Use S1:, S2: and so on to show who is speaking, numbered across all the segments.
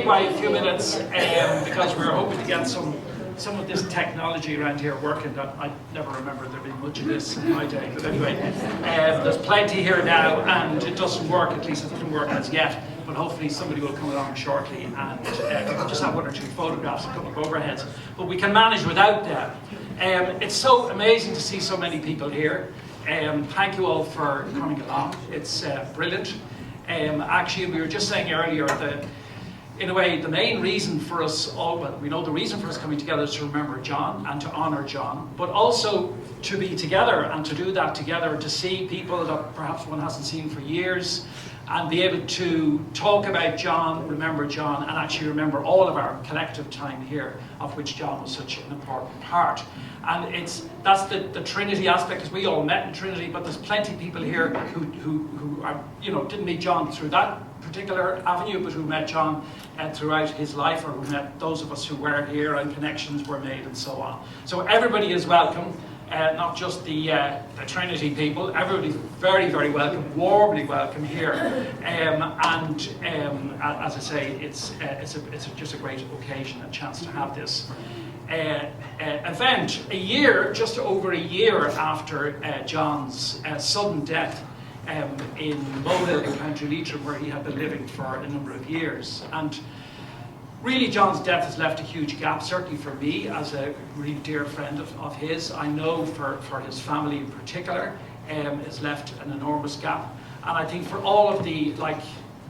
S1: by a few minutes because we're hoping to get some of this technology around here working. That I never remember there being much of this in my day, but anyway, there's plenty here now, and it doesn't work, at least it doesn't work as yet, but hopefully somebody will come along shortly and just have one or two photographs, a couple of overheads, but we can manage without them. It's so amazing to see so many people here. Thank you all for coming along. It's brilliant. Actually, we were just saying earlier that in a way, the main reason for us all, well, we know the reason for us coming together is to remember John and to honour John, but also to be together and to do that together, to see people that perhaps one hasn't seen for years and be able to talk about John, remember John, and actually remember all of our collective time here, of which John was such an important part. And that's the Trinity aspect, because we all met in Trinity, but there's plenty of people here who are, didn't meet John through that particular avenue, but who met John throughout his life, or who met those of us who were here, and connections were made and so on. So everybody is welcome, not just the Trinity people. Everybody's very, very welcome, warmly welcome here. As I say, it's just a great occasion, a chance to have this event just over a year after John's sudden death in Mohill in County Leitrim, where he had been living for a number of years. And really, John's death has left a huge gap, certainly for me as a really dear friend of his. I know for his family in particular, it's left an enormous gap. And I think for all of the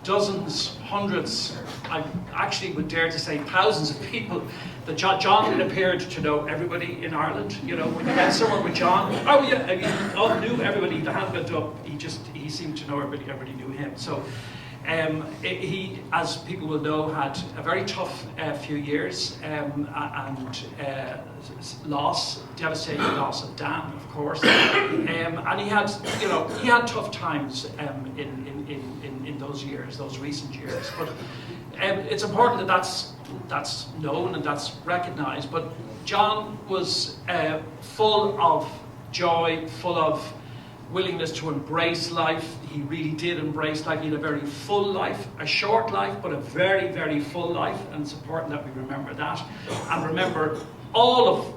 S1: dozens, hundreds, I actually would dare to say thousands of people that John appeared to know everybody in Ireland. When you went somewhere with John, he all knew everybody. The hand went up. He seemed to know everybody. Everybody knew him. So he, as people will know, had a very tough few years and devastating loss of Dan, of course, and he had tough times in those years, those recent years. But it's important that that's known and that's recognised. But John was full of joy, full of willingness to embrace life. He really did embrace life. He had a very full life, a short life, but a very, very full life, and it's important that we remember that, and remember all of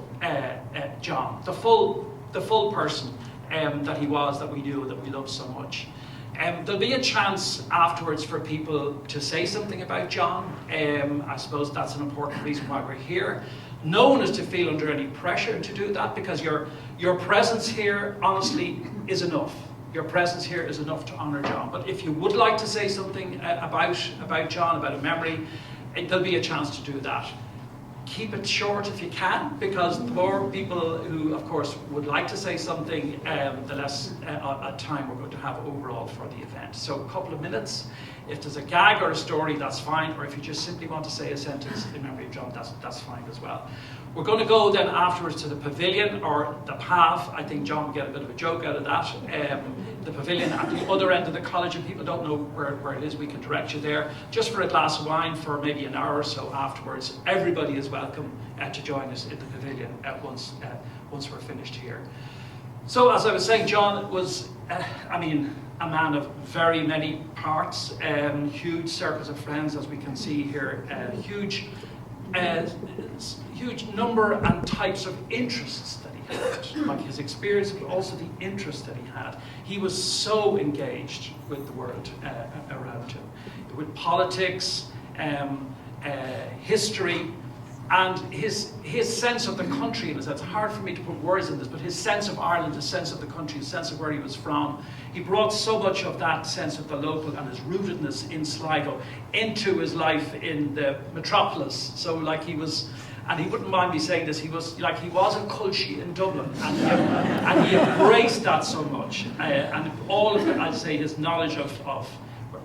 S1: John, the full person that he was, that we knew, that we loved so much. There'll be a chance afterwards for people to say something about John. I suppose that's an important reason why we're here. No one is to feel under any pressure to do that, because your presence here, honestly, is enough. Your presence here is enough to honour John. But if you would like to say something about John, about a memory, there'll be a chance to do that. Keep it short if you can, because the more people who, of course, would like to say something, the less time we're going to have overall for the event. So a couple of minutes. If there's a gag or a story, that's fine. Or if you just simply want to say a sentence in memory of John, that's fine as well. We're going to go then afterwards to the pavilion, or the path. I think John will get a bit of a joke out of that. The pavilion at the other end of the college, and people don't know where it is, we can direct you there, just for a glass of wine for maybe an hour or so afterwards. Everybody is welcome to join us in the pavilion once we're finished here. So, as I was saying, John was, a man of very many parts, huge circles of friends, as we can see here, huge number and types of interests that he had, like his experience, but also the interests that he had. He was so engaged with the world around him, with politics, history, and his sense of the country. And it's hard for me to put words in this, but his sense of Ireland, his sense of the country, his sense of where he was from, he brought so much of that sense of the local and his rootedness in Sligo into his life in the metropolis. So he was, and he wouldn't mind me saying this, he was a culture in Dublin, and he embraced that so much. And all of it, I'd say, his knowledge of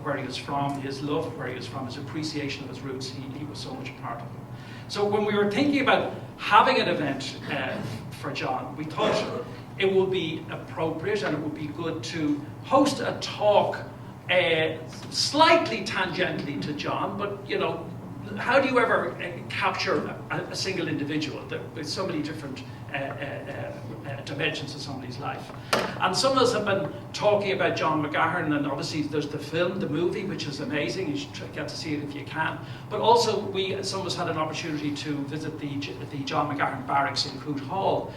S1: where he was from, his love of where he was from, his appreciation of his roots, he was so much a part of them. So when we were thinking about having an event for John, we thought it would be appropriate and it would be good to host a talk slightly tangentially to John, but how do you ever capture a single individual? There's so many different dimensions of somebody's life. And some of us have been talking about John McGahern, and obviously there's the film, the movie, which is amazing. You should get to see it if you can. But also, some of us had an opportunity to visit the John McGahern Barracks in Coot Hall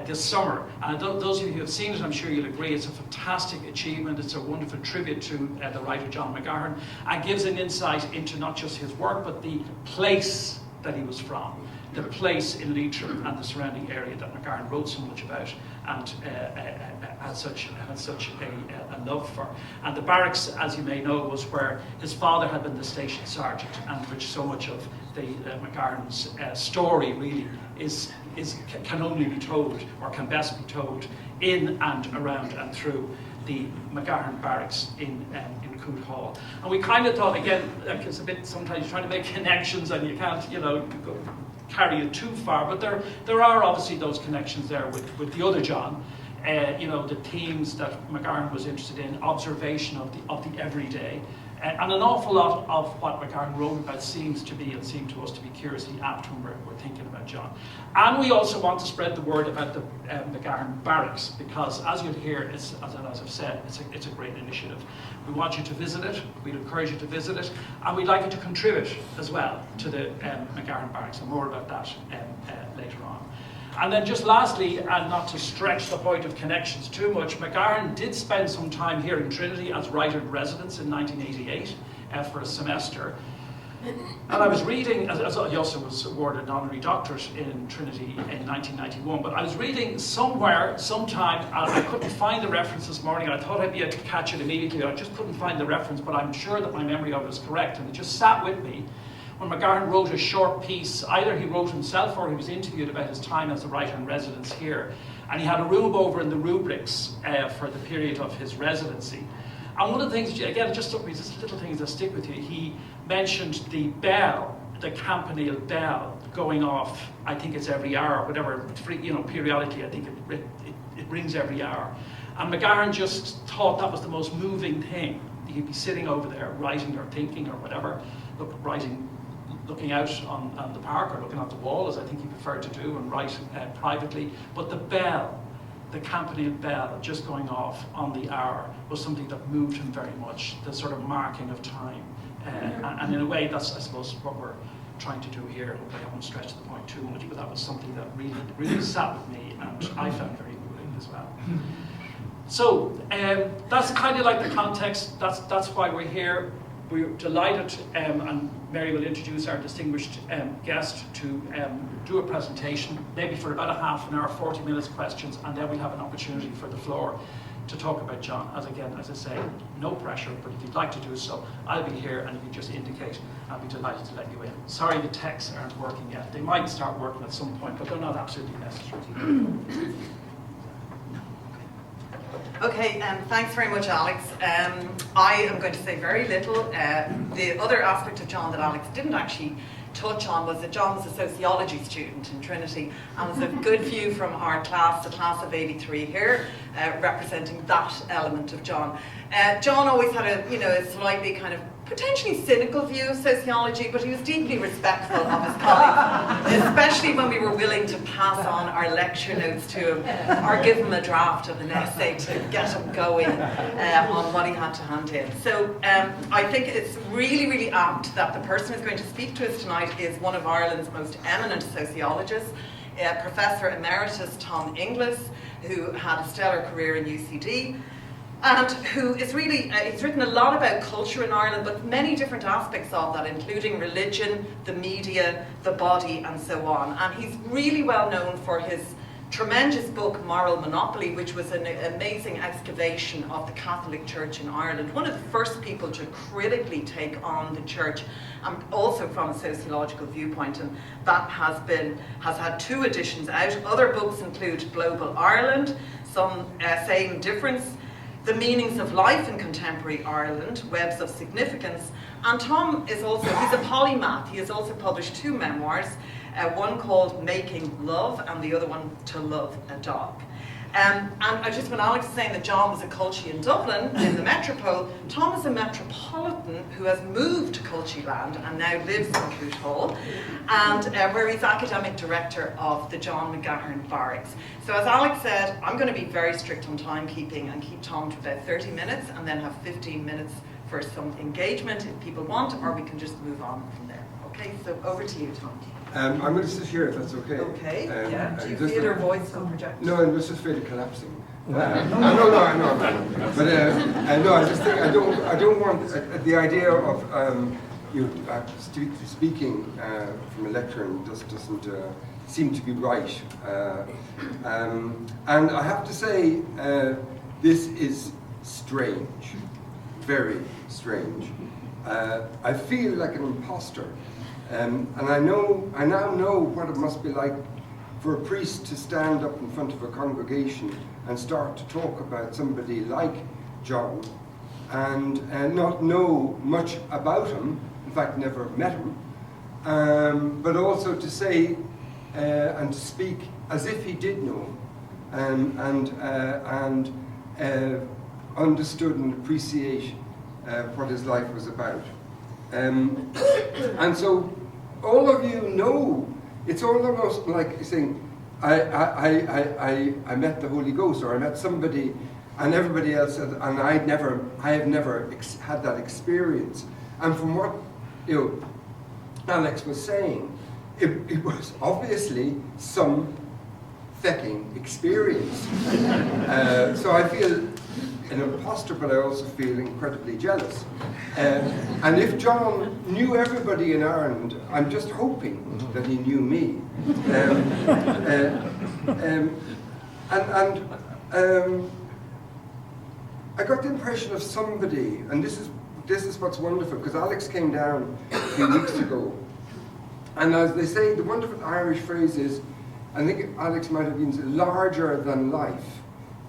S1: this summer. And those of you who have seen it, I'm sure you'll agree, it's a fantastic achievement. It's a wonderful tribute to the writer John McGahern, and gives an insight into not just his work, but the place that he was from. The place in Leitrim and the surrounding area that McGahern wrote so much about and had such a love for. And the barracks, as you may know, was where his father had been the station sergeant, and which so much of the McGahern's story really can only be told, or can best be told, in and around and through the McGahern barracks in Coot Hall. And we kind of thought, again, like it's a bit, sometimes you're trying to make connections and you can't, carry it too far, but there are obviously those connections there with the other John. The themes that McGahern was interested in, observation of the everyday, and an awful lot of what McGahern wrote about seemed to us to be curiously apt when we're thinking about John. And we also want to spread the word about the McGahern Barracks, because as you'll hear, as I've said, it's a great initiative. We want you to visit it, we'd encourage you to visit it, and we'd like you to contribute as well to the McGahern Barracks, and more about that later on. And then just lastly, and not to stretch the point of connections too much, McGahern did spend some time here in Trinity as writer-in-residence in 1988 for a semester. And I was reading, he also was awarded an honorary doctorate in Trinity in 1991, but I was reading sometime, and I couldn't find the reference this morning. I thought I'd be able to catch it immediately. I just couldn't find the reference, but I'm sure that my memory of it is correct, and it just sat with me. When McGahern wrote a short piece, either he wrote himself or he was interviewed about his time as a writer-in-residence here, and he had a room over in the rubrics for the period of his residency. And one of the things, again, just little things that stick with you, he mentioned the bell, the campanile bell, going off, I think it's every hour, whatever, periodically, I think it rings every hour. And McGahern just thought that was the most moving thing. He'd be sitting over there, writing or thinking or whatever, looking out on the park or looking at the wall, as I think he preferred to do, and write privately. But the bell, the campanile bell just going off on the hour, was something that moved him very much, the sort of marking of time. And in a way, that's, I suppose, what we're trying to do here. I don't want to stretch the point too much, but that was something that really sat with me, and I found very moving as well. So that's kind of like the context. That's why we're here. We're delighted, and Mary will introduce our distinguished guest to do a presentation, maybe for about a half an hour, 40 minutes questions, and then we'll have an opportunity for the floor to talk about John. As I say, no pressure, but if you'd like to do so, I'll be here, and if you just indicate, I'll be delighted to let you in. Sorry the texts aren't working yet. They might start working at some point, but they're not absolutely necessary.
S2: Okay, thanks very much, Alex. I am going to say very little. The other aspect of John that Alex didn't actually touch on was that John was a sociology student in Trinity, and there's a good view from our class, the class of '83 here, representing that element of John. John always had a slightly kind of potentially cynical view of sociology, but he was deeply respectful of his colleagues, especially when we were willing to pass on our lecture notes to him or give him a draft of an essay to get him going on what he had to hand in. So I think it's really, really apt that the person who's going to speak to us tonight is one of Ireland's most eminent sociologists, Professor Emeritus Tom Inglis, who had a stellar career in UCD, and who is really, he's written a lot about culture in Ireland, but many different aspects of that, including religion, the media, the body, and so on. And he's really well known for his tremendous book, Moral Monopoly, which was an amazing excavation of the Catholic Church in Ireland. One of the first people to critically take on the church, also from a sociological viewpoint, and that has had 2 editions out. Other books include Global Ireland, Some Same Difference, The Meanings of Life in Contemporary Ireland, Webs of Significance. And Tom is also, he's a polymath. He has also published 2 memoirs, one called Making Love and the other one To Love a Dog. And when Alex was saying that John was a Culchie in Dublin, in the metropole, Tom is a metropolitan who has moved to Culchie land and now lives in Coote Hall, and where he's academic director of the John McGahern Barracks. So as Alex said, I'm going to be very strict on timekeeping and keep Tom to about 30 minutes and then have 15 minutes for some engagement if people want, or we can just move on from there. Okay, so over to you, Tom.
S3: I'm going to sit here if that's okay.
S2: Okay, yeah. Do you feel your voice on projection?
S3: No, I'm just afraid of collapsing. I know. But no, I just think I don't want the idea of you speaking from a lectern just doesn't seem to be right. And I have to say, this is strange, very strange. I feel like an imposter. And I now know what it must be like for a priest to stand up in front of a congregation and start to talk about somebody like John and not know much about him, in fact never met him, but also to say and to speak as if he did know him and understood and appreciate what his life was about. And so all of you know, it's almost like saying, I met the Holy Ghost, or I met somebody, and everybody else said, and I have never had that experience. And from what Alex was saying, it was obviously some fecking experience. So I feel an imposter, but I also feel incredibly jealous. And if John knew everybody in Ireland, I'm just hoping that he knew me. I got the impression of somebody, and this is what's wonderful, because Alex came down a few weeks ago, and as they say, the wonderful Irish phrase is, I think Alex might have used larger than life.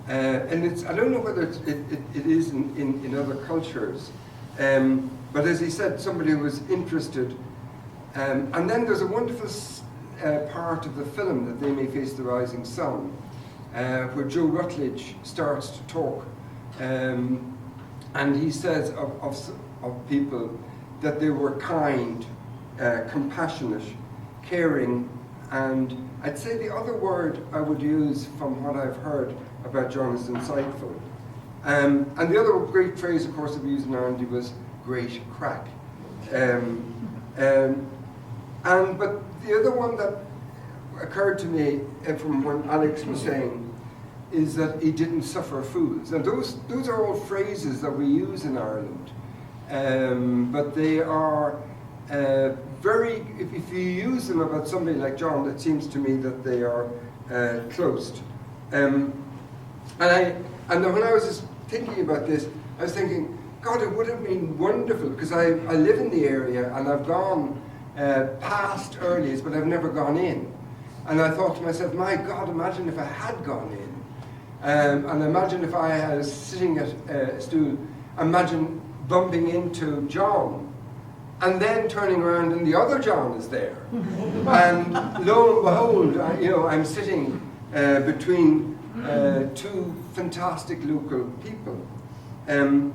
S3: And I don't know whether it is in other cultures, but as he said, somebody who was interested. And then there's a wonderful part of the film, That They May Face the Rising Sun, where Joe Rutledge starts to talk. And he says of people that they were kind, compassionate, caring, and I'd say the other word I would use from what I've heard about John is insightful. And the other great phrase, of course, that we used in Ireland was great crack. But the other one that occurred to me from what Alex was saying is that he didn't suffer fools. And those are all phrases that we use in Ireland. But they are very, if you use them about somebody like John, it seems to me that they are closed. And when I was just thinking about this, I was thinking, God, it would have been wonderful, because I live in the area and I've gone past Early's, but I've never gone in. And I thought to myself, my God, imagine if I had gone in. And imagine if I was sitting at a stool, imagine bumping into John, and then turning around and the other John is there. And lo and behold, I'm sitting between two fantastic local people. And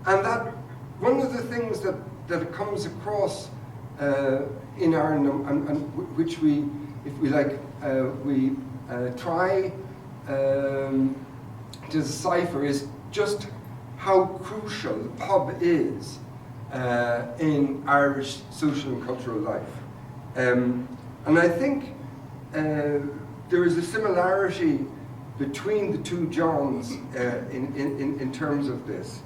S3: that one of the things that comes across in Ireland, and which we, if we like, we try to decipher, is just how crucial the pub is in Irish social and cultural life. And I think there is a similarity between the two Johns in terms of this.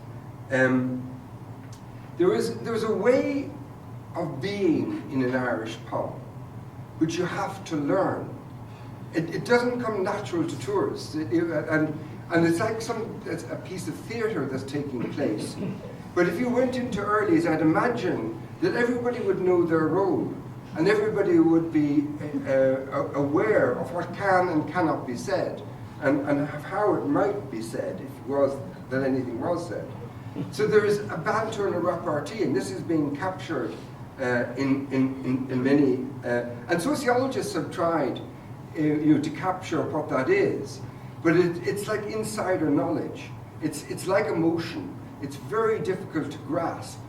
S3: There's a way of being in an Irish pub which you have to learn. It doesn't come natural to tourists, and it's like it's a piece of theatre that's taking place. But if you went into Early's, I'd imagine that everybody would know their role, and everybody would be aware of what can and cannot be said, and how it might be said, if it was that anything was said. So there is a banter and a repartee, and this is being captured in many, and sociologists have tried to capture what that is. But it's like insider knowledge. It's like emotion. It's very difficult to grasp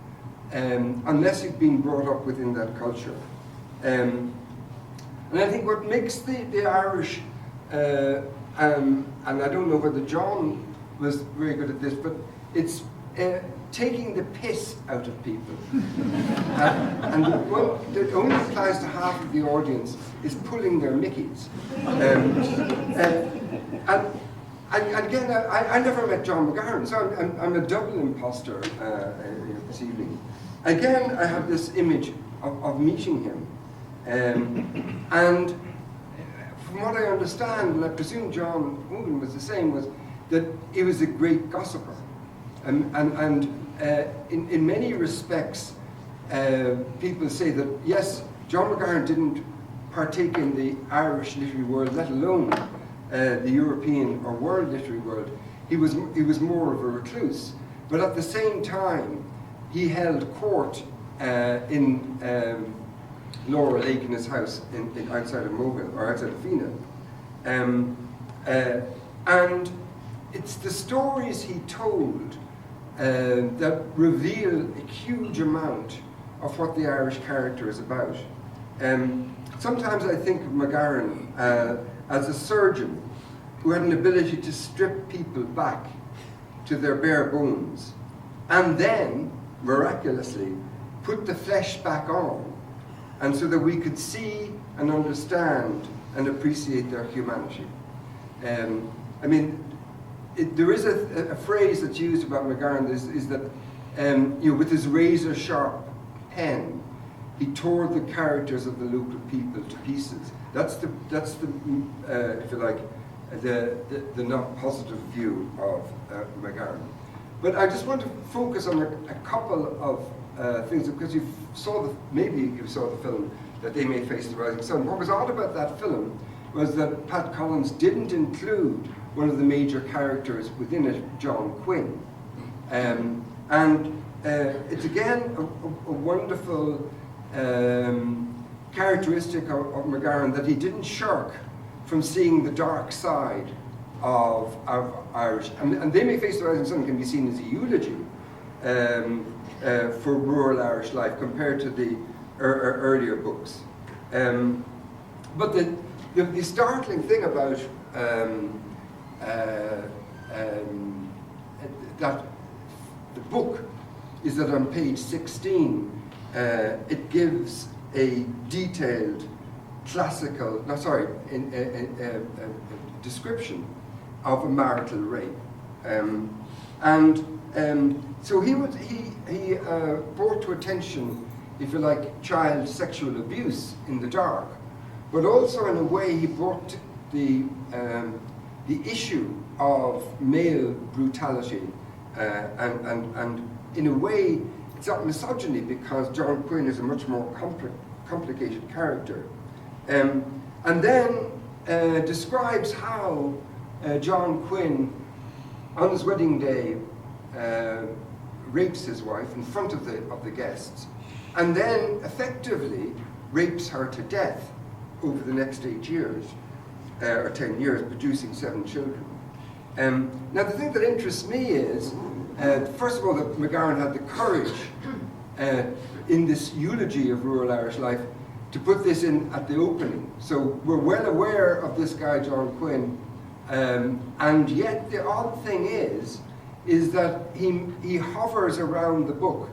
S3: unless you've been brought up within that culture. And I think what makes the Irish, and I don't know whether John was very good at this, but it's taking the piss out of people. And the one that only applies to half of the audience is pulling their mickeys. And again, I never met John McGahern, so I'm a Dublin imposter this evening. Again, I have this image of meeting him. And from what I understand, and I presume John Hogan was the same, was that he was a great gossiper. And in many respects, people say that, yes, John McGahern didn't partake in the Irish literary world, let alone the European or world literary world. He was more of a recluse. But at the same time, he held court in Laura Lake in his house outside of Mogan, or outside of Fina. And it's the stories he told that reveal a huge amount of what the Irish character is about. Sometimes I think of McGahern as a surgeon who had an ability to strip people back to their bare bones and then, miraculously, put the flesh back on, and so that we could see and understand and appreciate their humanity. I mean, there is a phrase that's used about McGahern is that with his razor-sharp pen, he tore the characters of the local people to pieces. That's the if you like, the not positive view of McGahern. But I just want to focus on a couple of things, because maybe you saw the film that They May Face the Rising Sun. What was odd about that film was that Pat Collins didn't include one of the major characters within it, John Quinn. And it's again a wonderful characteristic of McGahern that he didn't shirk from seeing the dark side of Irish. And They May Face the Rising Sun can be seen as a eulogy for rural Irish life compared to the earlier books. But the startling thing about that the book is that on page 16 it gives a detailed description of a marital rape, so he brought to attention, if you like, child sexual abuse in the dark, but also in a way he brought the issue of male brutality, and in a way it's not misogyny, because John Quinn is a much more complicated character, and then describes how John Quinn on his wedding day rapes his wife in front of the guests, and then effectively rapes her to death over the next 8 years, or 10 years, producing 7 children. Now the thing that interests me is, first of all, that McGahern had the courage in this eulogy of rural Irish life to put this in at the opening. So we're well aware of this guy, John Quinn, and yet the odd thing is that he hovers around the book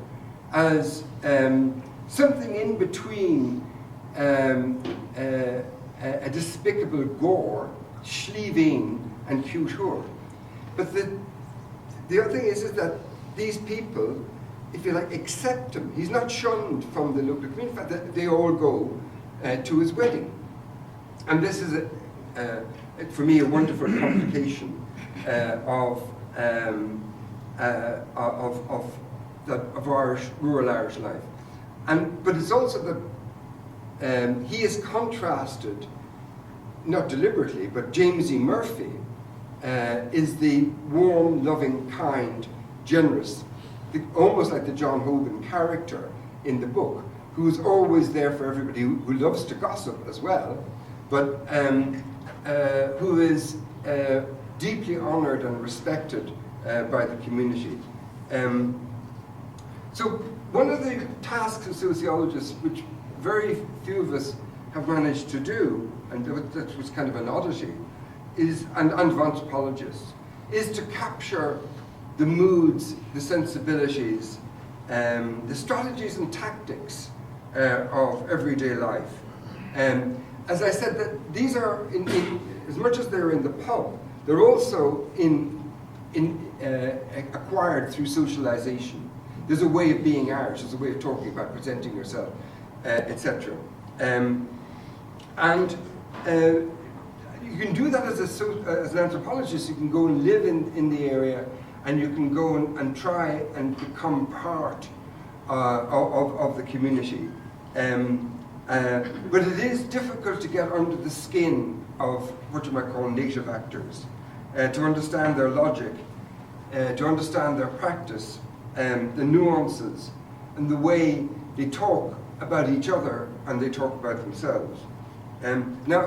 S3: as something in between a despicable gore, Slíveen, and Cútúr. But the other thing is that these people, if you like, accept him. He's not shunned from the local community. In fact, they all go to his wedding. And this is, for me, a wonderful complication of rural Irish life. But it's also that he is contrasted, not deliberately, but James E. Murphy is the warm, loving, kind, generous, almost like the John Hogan character in the book, who's always there for everybody, who loves to gossip as well, but who is deeply honoured and respected by the community. So one of the tasks of sociologists, which very few of us have managed to do, and that was kind of an oddity, and of anthropologists, is to capture the moods, the sensibilities, the strategies and tactics of everyday life. As I said, that these are, as much as they're in the pub, they're also acquired through socialization. There's a way of being Irish, there's a way of talking about presenting yourself, etc. And you can do that as an anthropologist. You can go and live in the area, and you can go and try and become part of the community. But it is difficult to get under the skin of what you might call native actors, to understand their logic, to understand their practice, the nuances, and the way they talk about each other and they talk about themselves. Now,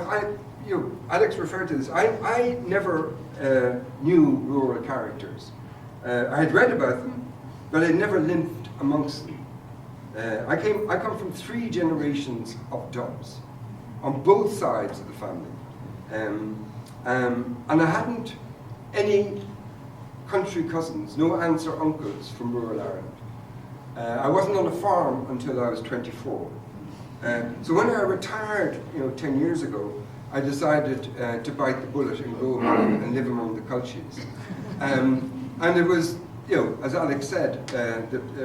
S3: Alex referred to this. I never knew rural characters. I had read about them, but I never lived amongst them. I come from 3 generations of Dubs on both sides of the family, and I hadn't any country cousins, no aunts or uncles from rural Ireland. I wasn't on a farm until I was 24. So when I retired, 10 years ago, I decided to bite the bullet and go and live among the Culches. And it was, as Alex said,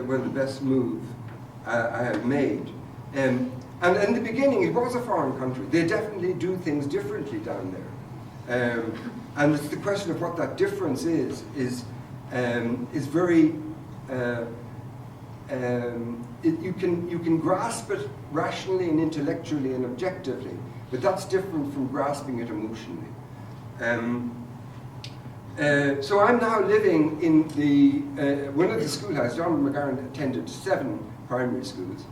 S3: one of the best moves I have made. And in the beginning, it was a foreign country. They definitely do things differently down there. And it's the question of what that difference is very. You can grasp it rationally and intellectually and objectively, but that's different from grasping it emotionally. So I'm now living in one of the schoolhouses. John McGarren attended 7 primary schools.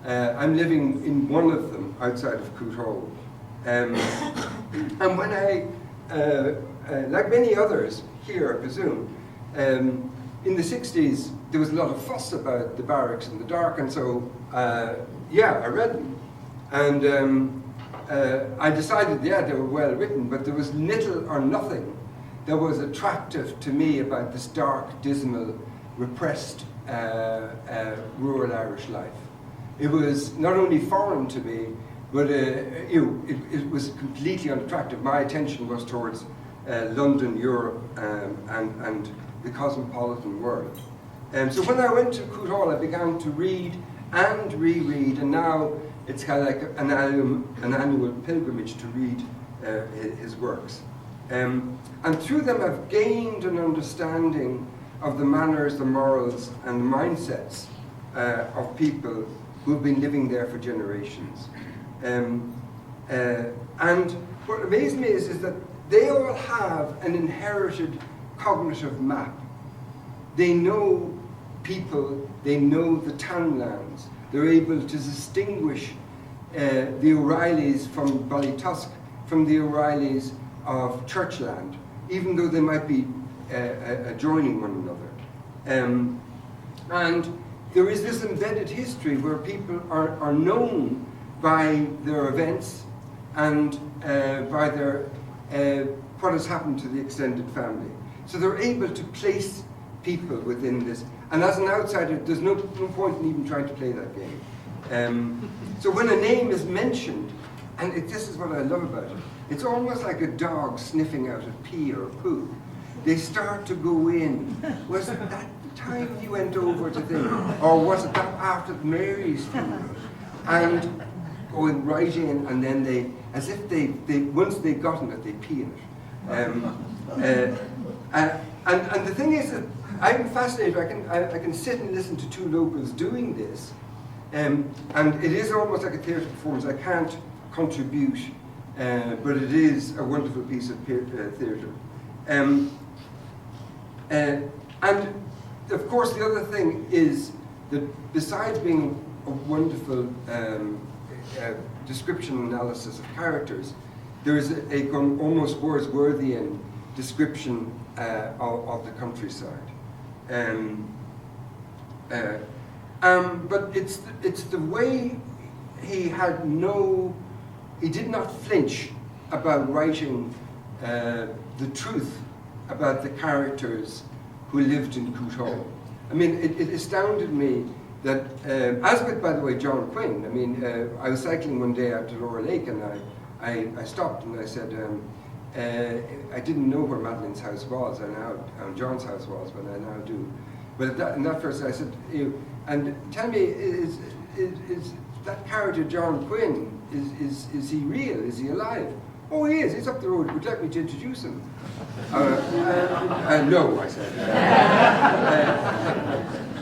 S3: I'm living in one of them outside of Coot Hall. And when I, like many others here, I presume, in the 60s, there was a lot of fuss about the barracks in the dark, and so, I read them. And I decided, they were well written, but there was little or nothing that was attractive to me about this dark, dismal, repressed rural Irish life. It was not only foreign to me, but it was completely unattractive. My attention was towards London, Europe, and the cosmopolitan world. So when I went to Coot Hall, I began to read and reread, and now it's kind of like an annual pilgrimage to read his works. And through them I've gained an understanding of the manners, the morals, and the mindsets of people who've been living there for generations. And what amazed me is that they all have an inherited cognitive map. They know people, they know the townlands, they're able to distinguish the O'Reillys from Ballytusk from the O'Reillys of Churchland, even though they might be adjoining one another. And there is this embedded history where people are known by their events and by their what has happened to the extended family. So they're able to place people within this. And as an outsider, there's no point in even trying to play that game. So when a name is mentioned, and this is what I love about it, it's almost like a dog sniffing out a pee or a poo. They start to go in. Was it that time you went over to thing? Or was it that after Mary's funeral? And going right in, and then they, as if they once they've gotten it, they pee in it. And the thing is that I'm fascinated. I can sit and listen to 2 locals doing this, and it is almost like a theatre performance. I can't contribute, but it is a wonderful piece of theatre. And of course, the other thing is that besides being a wonderful description and analysis of characters, there is a almost Wordsworthian description of the countryside. But it's the way he did not flinch about writing the truth about the characters who lived in Coot Hall. I mean, it astounded me that, as with, by the way, John Quinn. I mean, I was cycling one day out to Lower Lake, and I stopped and I said, I didn't know where Madeline's house was, and John's house was, but I now do. But in that first, I said, and tell me, is that character John Quinn, is he real? Is he alive? Oh, he is. He's up the road. Would you like me to introduce him? No, I said.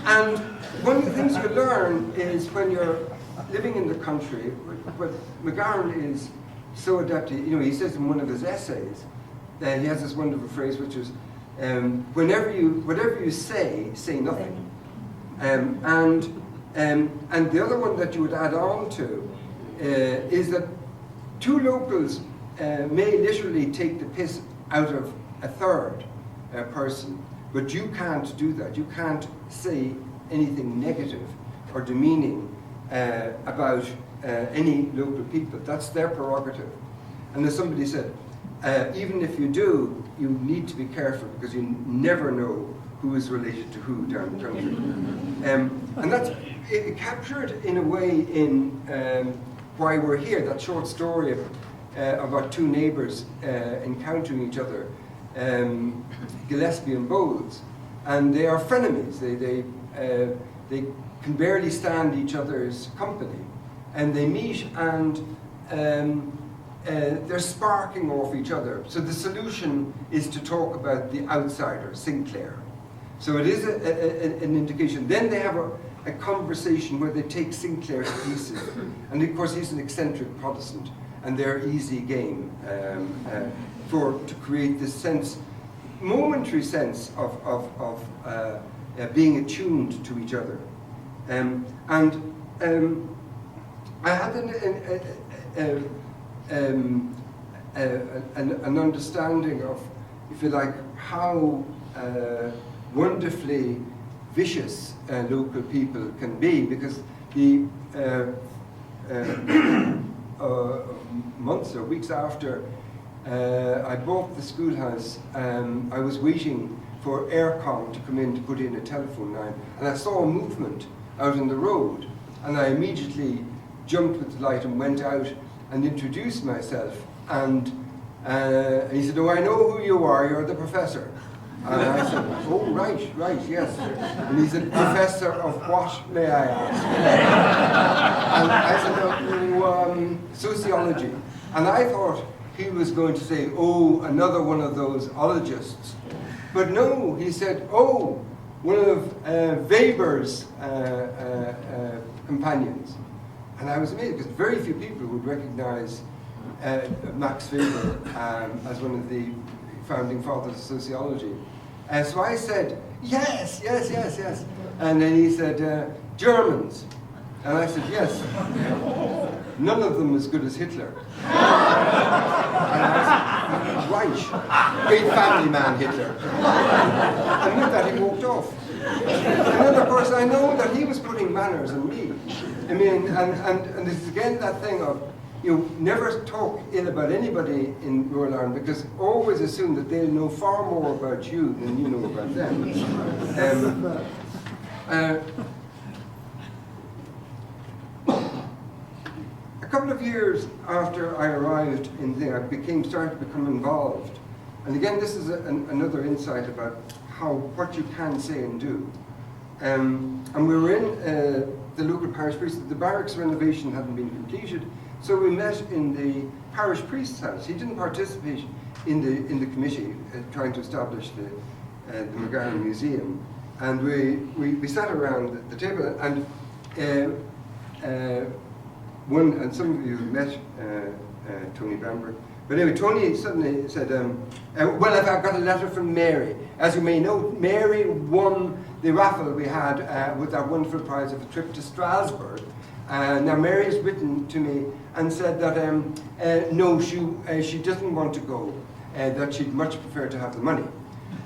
S3: And one of the things you learn is when you're living in the country, but McGarren is so adept. He says in one of his essays, he has this wonderful phrase, which is, whatever you say nothing. And the other one that you would add on to is that two locals may literally take the piss out of a third person, but you can't do that. You can't say anything negative or demeaning about any local people. That's their prerogative. And as somebody said, even if you do, you need to be careful because you never know who is related to who down the country. And that's captured in a way in Why We're Here, that short story about two neighbours encountering each other, Gillespie and Bowles, and they are frenemies. They can barely stand each other's company, and they meet and they're sparking off each other. So the solution is to talk about the outsider, Sinclair. So it is an indication. Then they have a conversation where they take Sinclair to pieces, and of course he's an eccentric Protestant, and they're easy game to create this momentary sense of being attuned to each other. I had an understanding of, if you like, how wonderfully vicious local people can be, because the months or weeks after I bought the schoolhouse, I was waiting for Aircom to come in to put in a telephone line, and I saw a movement out on the road, and I immediately jumped with delight and went out and introduced myself, and he said, "Oh, I know who you are, you're the professor." And I said, "Oh, right, yes." And he said, "Professor of what, may I ask?" And I said, "Oh, sociology." And I thought he was going to say, "Oh, another one of those ologists." But no, he said, "Oh, one of Weber's companions." And I was amazed, because very few people would recognize Max Weber as one of the founding fathers of sociology. So I said, yes. And then he said, Germans. And I said, yes. None of them as good as Hitler. And I said, right. Great family man, Hitler. And with that, he walked off. And then, of course, I know that he was putting manners on me. I mean, and this is again that thing of, never talk ill about anybody in rural Ireland, because always assume that they'll know far more about you than you know about them. A couple of years after I arrived in there, I started to become involved. And again, this is another insight about what you can say and do. And we were in the local parish priest. The barracks renovation hadn't been completed, so we met in the parish priest's house. He didn't participate in the committee trying to establish the McGarren Museum, and we sat around the table, and and some of you met Tony Bamber. But anyway, Tony suddenly said, well, I've got a letter from Mary. As you may know, Mary won the raffle we had with that wonderful prize of a trip to Strasbourg. Now, Mary has written to me and said that no, she doesn't want to go, that she'd much prefer to have the money.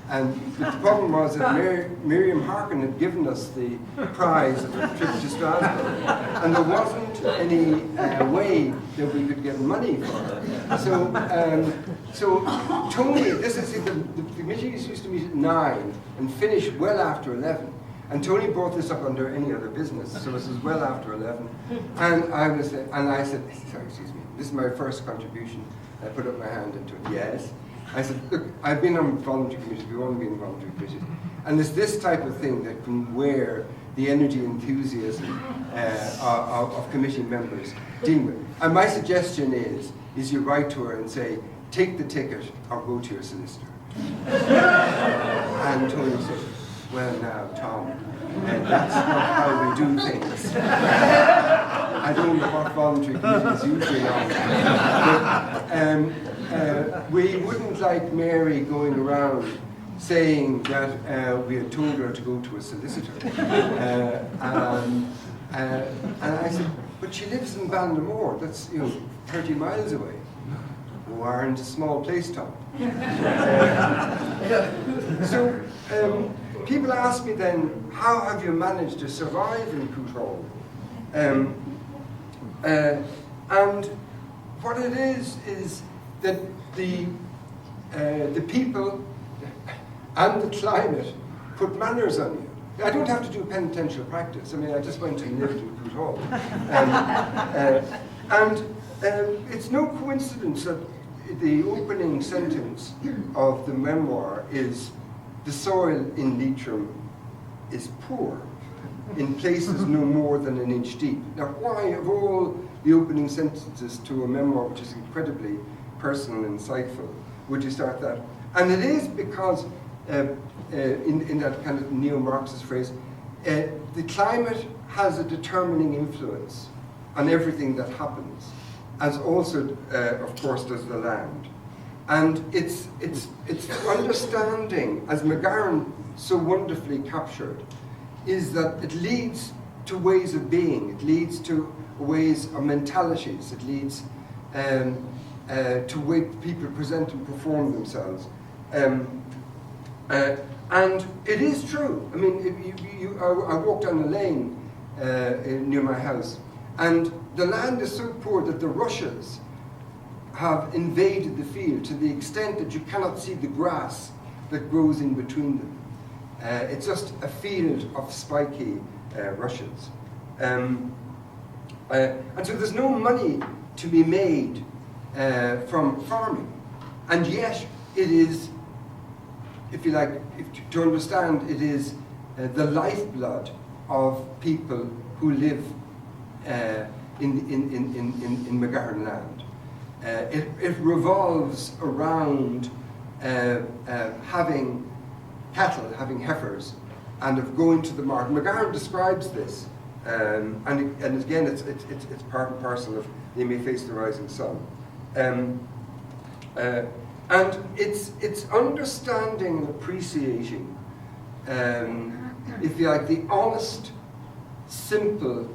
S3: But the problem was that Miriam Harkin had given us the prize of a trip to Strasbourg, and there wasn't any way that we could get money for it. So Tony, the committees used to meet at 9 and finish well after 11. And Tony brought this up under any other business, so this was well after 11. And I said, sorry, excuse me, this is my first contribution. I put up my hand into it, yes. I said, look, I've been on voluntary committees, we've all been on voluntary committees, and it's this type of thing that can wear the energy and enthusiasm of committee members deal with. And my suggestion is you write to her and say, take the ticket or go to your solicitor. And Tony said, well now, Tom, that's not how we do things. I don't know what voluntary committees usually are. We wouldn't like Mary going around saying that we had told her to go to a solicitor. And I said, but she lives in Ballinamore, that's 30 miles away. Oh, aren't a small place, Tom. So people ask me then, how have you managed to survive in Cullen? And what it is that the people and the climate put manners on you. I don't have to do penitential practice. I mean, I just went and lived in Cullen. It's no coincidence that the opening sentence of the memoir is, the soil in Leitrim is poor, in places no more than an inch deep. Now, why, of all the opening sentences to a memoir which is incredibly personal and insightful, would you start that? And it is because, in that kind of neo-Marxist phrase, the climate has a determining influence on everything that happens, as also, of course, does the land. And it's understanding, as McGarren so wonderfully captured, is that it leads to ways of being, it leads to ways of mentalities, it leads to way people present and perform themselves. And it is true. I mean, I walked down a lane near my house, and the land is so poor that the rushes have invaded the field to the extent that you cannot see the grass that grows in between them. It's just a field of spiky rushes. And so there's no money to be made from farming. And yet it is, if you like, to understand, it is the lifeblood of people who live in McGarren land. It revolves around having cattle, having heifers, and of going to the market. McGarren describes this, and again, it's part and parcel of They May Face the Rising Sun. And it's understanding and appreciating, if you like, the honest, simple,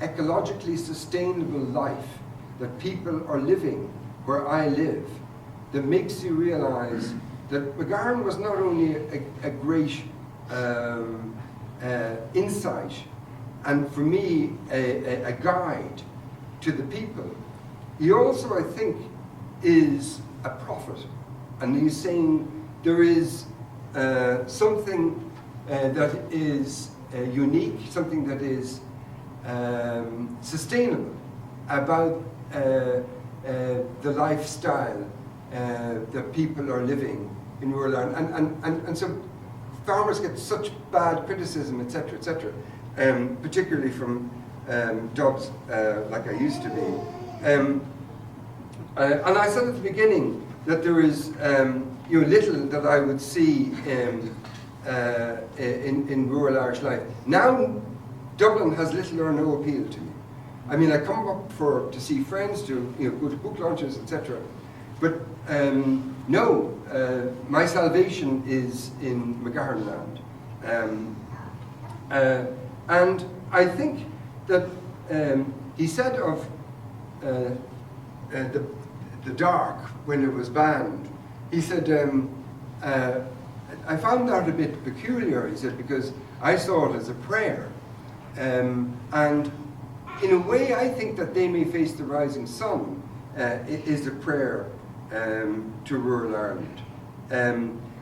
S3: ecologically sustainable life that people are living where I live, that makes you realize that McGarren was not only a great insight, and for me, a guide to the people, he also, I think, is a prophet. And he's saying there is something that is unique, something that is sustainable about the lifestyle that people are living in rural land. And so farmers get such bad criticism, etc., etc., particularly from jobs like I used to be. And I said at the beginning that there is little that I would see in rural Irish life. Now, Dublin has little or no appeal to me. I mean, I come up to see friends, to go to book launches, etc. But no, my salvation is in McGahern land. And I think that he said of the dark when it was banned, he said, I found that a bit peculiar, he said, because I saw it as a prayer. And in a way, I think that They May Face the Rising Sun is a prayer to rural Ireland.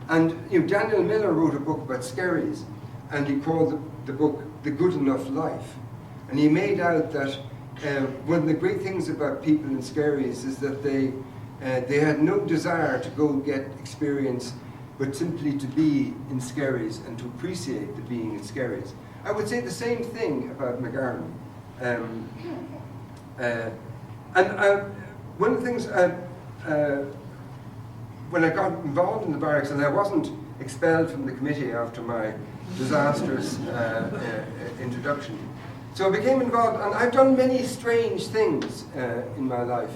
S3: And Daniel Miller wrote a book about skerries, and he called the book The Good Enough Life. And he made out that one of the great things about people in skerries is that they had no desire to go get experience, but simply to be in skerries and to appreciate the being in skerries. I would say the same thing about McGahern. One of the things, when I got involved in the barracks, and I wasn't expelled from the committee after my disastrous introduction, so I became involved, and I've done many strange things in my life.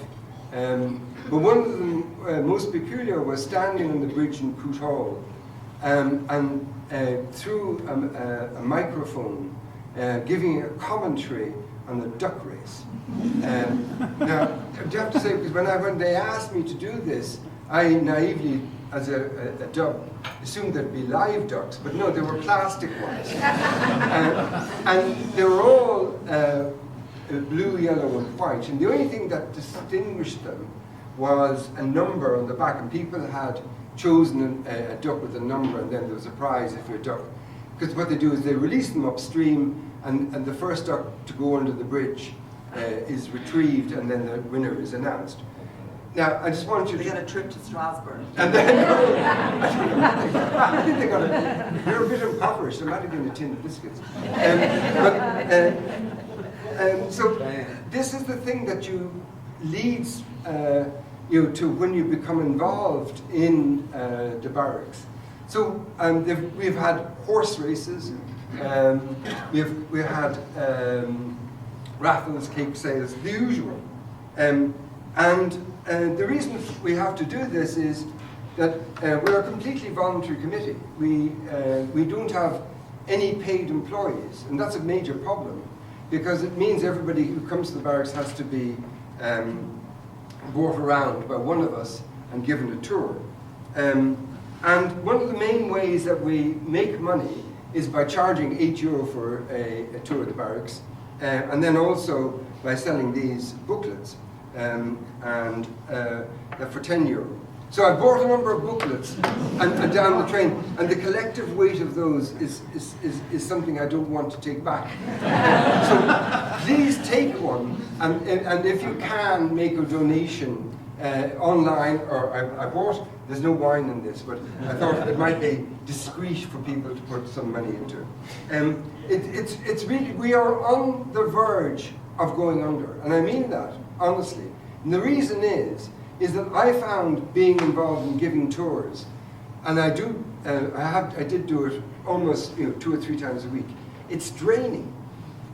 S3: But one of them most peculiar was standing on the bridge in Coot Hall and through a microphone giving a commentary on the duck race. Now, I have to say, because when they asked me to do this, I naively, as a duck, assumed there'd be live ducks, but no, they were plastic ones. And they were all blue, yellow, and white, and the only thing that distinguished them was a number on the back, and people had chosen a duck with a number, and then there was a prize if you're a duck. Because what they do is they release them upstream, and the first duck to go under the bridge is retrieved, and then the winner is announced. Now, I just want you to...
S2: They get a trip to Strasbourg.
S3: And then, I think they got they're a bit impoverished. There might have been a tin of biscuits. So this is the thing that leads you to when you become involved in the barracks. So we've had horse races, we've had raffles, cake sales, the usual. And the reason we have to do this is that we're a completely voluntary committee. We don't have any paid employees, and that's a major problem, because it means everybody who comes to the barracks has to be brought around by one of us and given a tour. And one of the main ways that we make money is by charging €8 for a tour of the barracks, and then also by selling these booklets, and for €10. So I bought a number of booklets and down the train, and the collective weight of those is something I don't want to take back. So please take one, and if you can, make a donation online, or I bought, there's no wine in this, but I thought it might be discreet for people to put some money into it. It's really, we are on the verge of going under, and I mean that, honestly. And the reason is that I found being involved in giving tours, and I did do it almost 2 or 3 times a week. It's draining,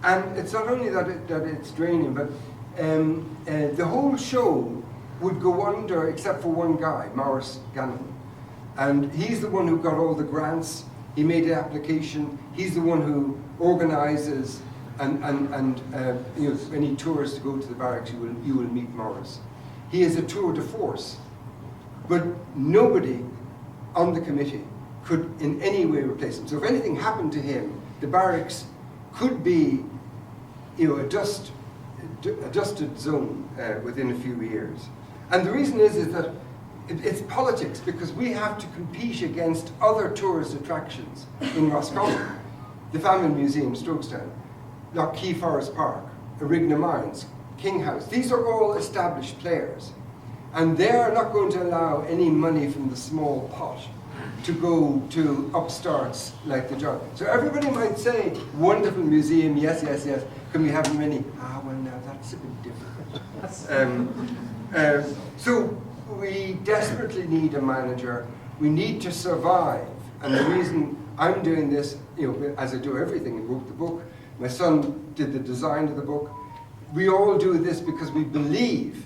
S3: and it's not only that it's draining, but the whole show would go under except for one guy, Maurice Gannon, and he's the one who got all the grants. He made the application. He's the one who organises and any tours to go to the barracks. You will meet Maurice. He is a tour de force, but nobody on the committee could in any way replace him. So if anything happened to him, the barracks could be, a dusted zone within a few years. And the reason is that it's politics, because we have to compete against other tourist attractions in Roscommon, the Family Museum, Strokestown, Lough Key Forest Park, Erigna Mines, King House. These are all established players, and they are not going to allow any money from the small pot to go to upstarts like the John. So everybody might say, wonderful museum, yes, yes, yes. Can we have many? Well, now that's a bit difficult. So we desperately need a manager. We need to survive, and the reason I'm doing this, as I do everything, I wrote the book. My son did the design of the book. We all do this because we believe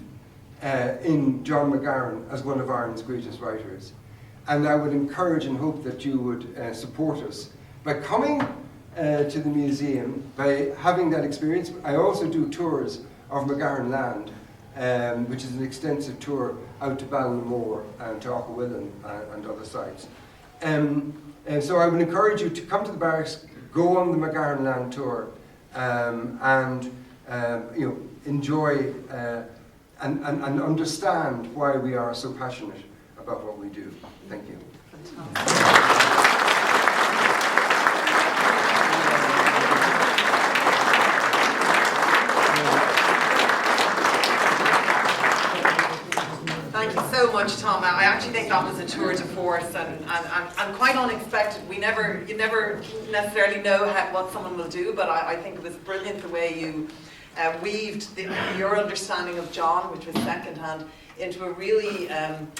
S3: in John McGahern as one of Ireland's greatest writers. And I would encourage and hope that you would support us by coming to the museum, by having that experience. I also do tours of McGahern Land, which is an extensive tour out to Ballinamore and to Auchawillan and other sites. And so I would encourage you to come to the barracks, go on the McGahern Land tour, and enjoy and understand why we are so passionate about what we do. Thank you.
S2: Thank you so much, Tom. I actually think that was a tour de force and quite unexpected. You never necessarily know what someone will do, but I think it was brilliant the way you weaved your understanding of John, which was secondhand, into a really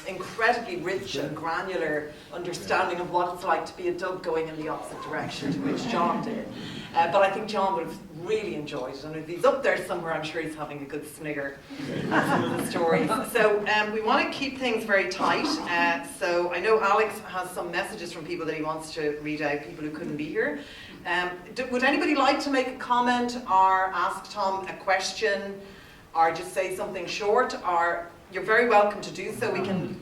S2: incredibly rich and granular understanding of what it's like to be a dog going in the opposite direction to which John did. But I think John would have really enjoyed it, and if he's up there somewhere, I'm sure he's having a good snigger at some of the stories. So we want to keep things very tight. So I know Alex has some messages from people that he wants to read out, people who couldn't be here. Would anybody like to make a comment or ask Tom a question or just say something short? Or you're very welcome to do so. We can...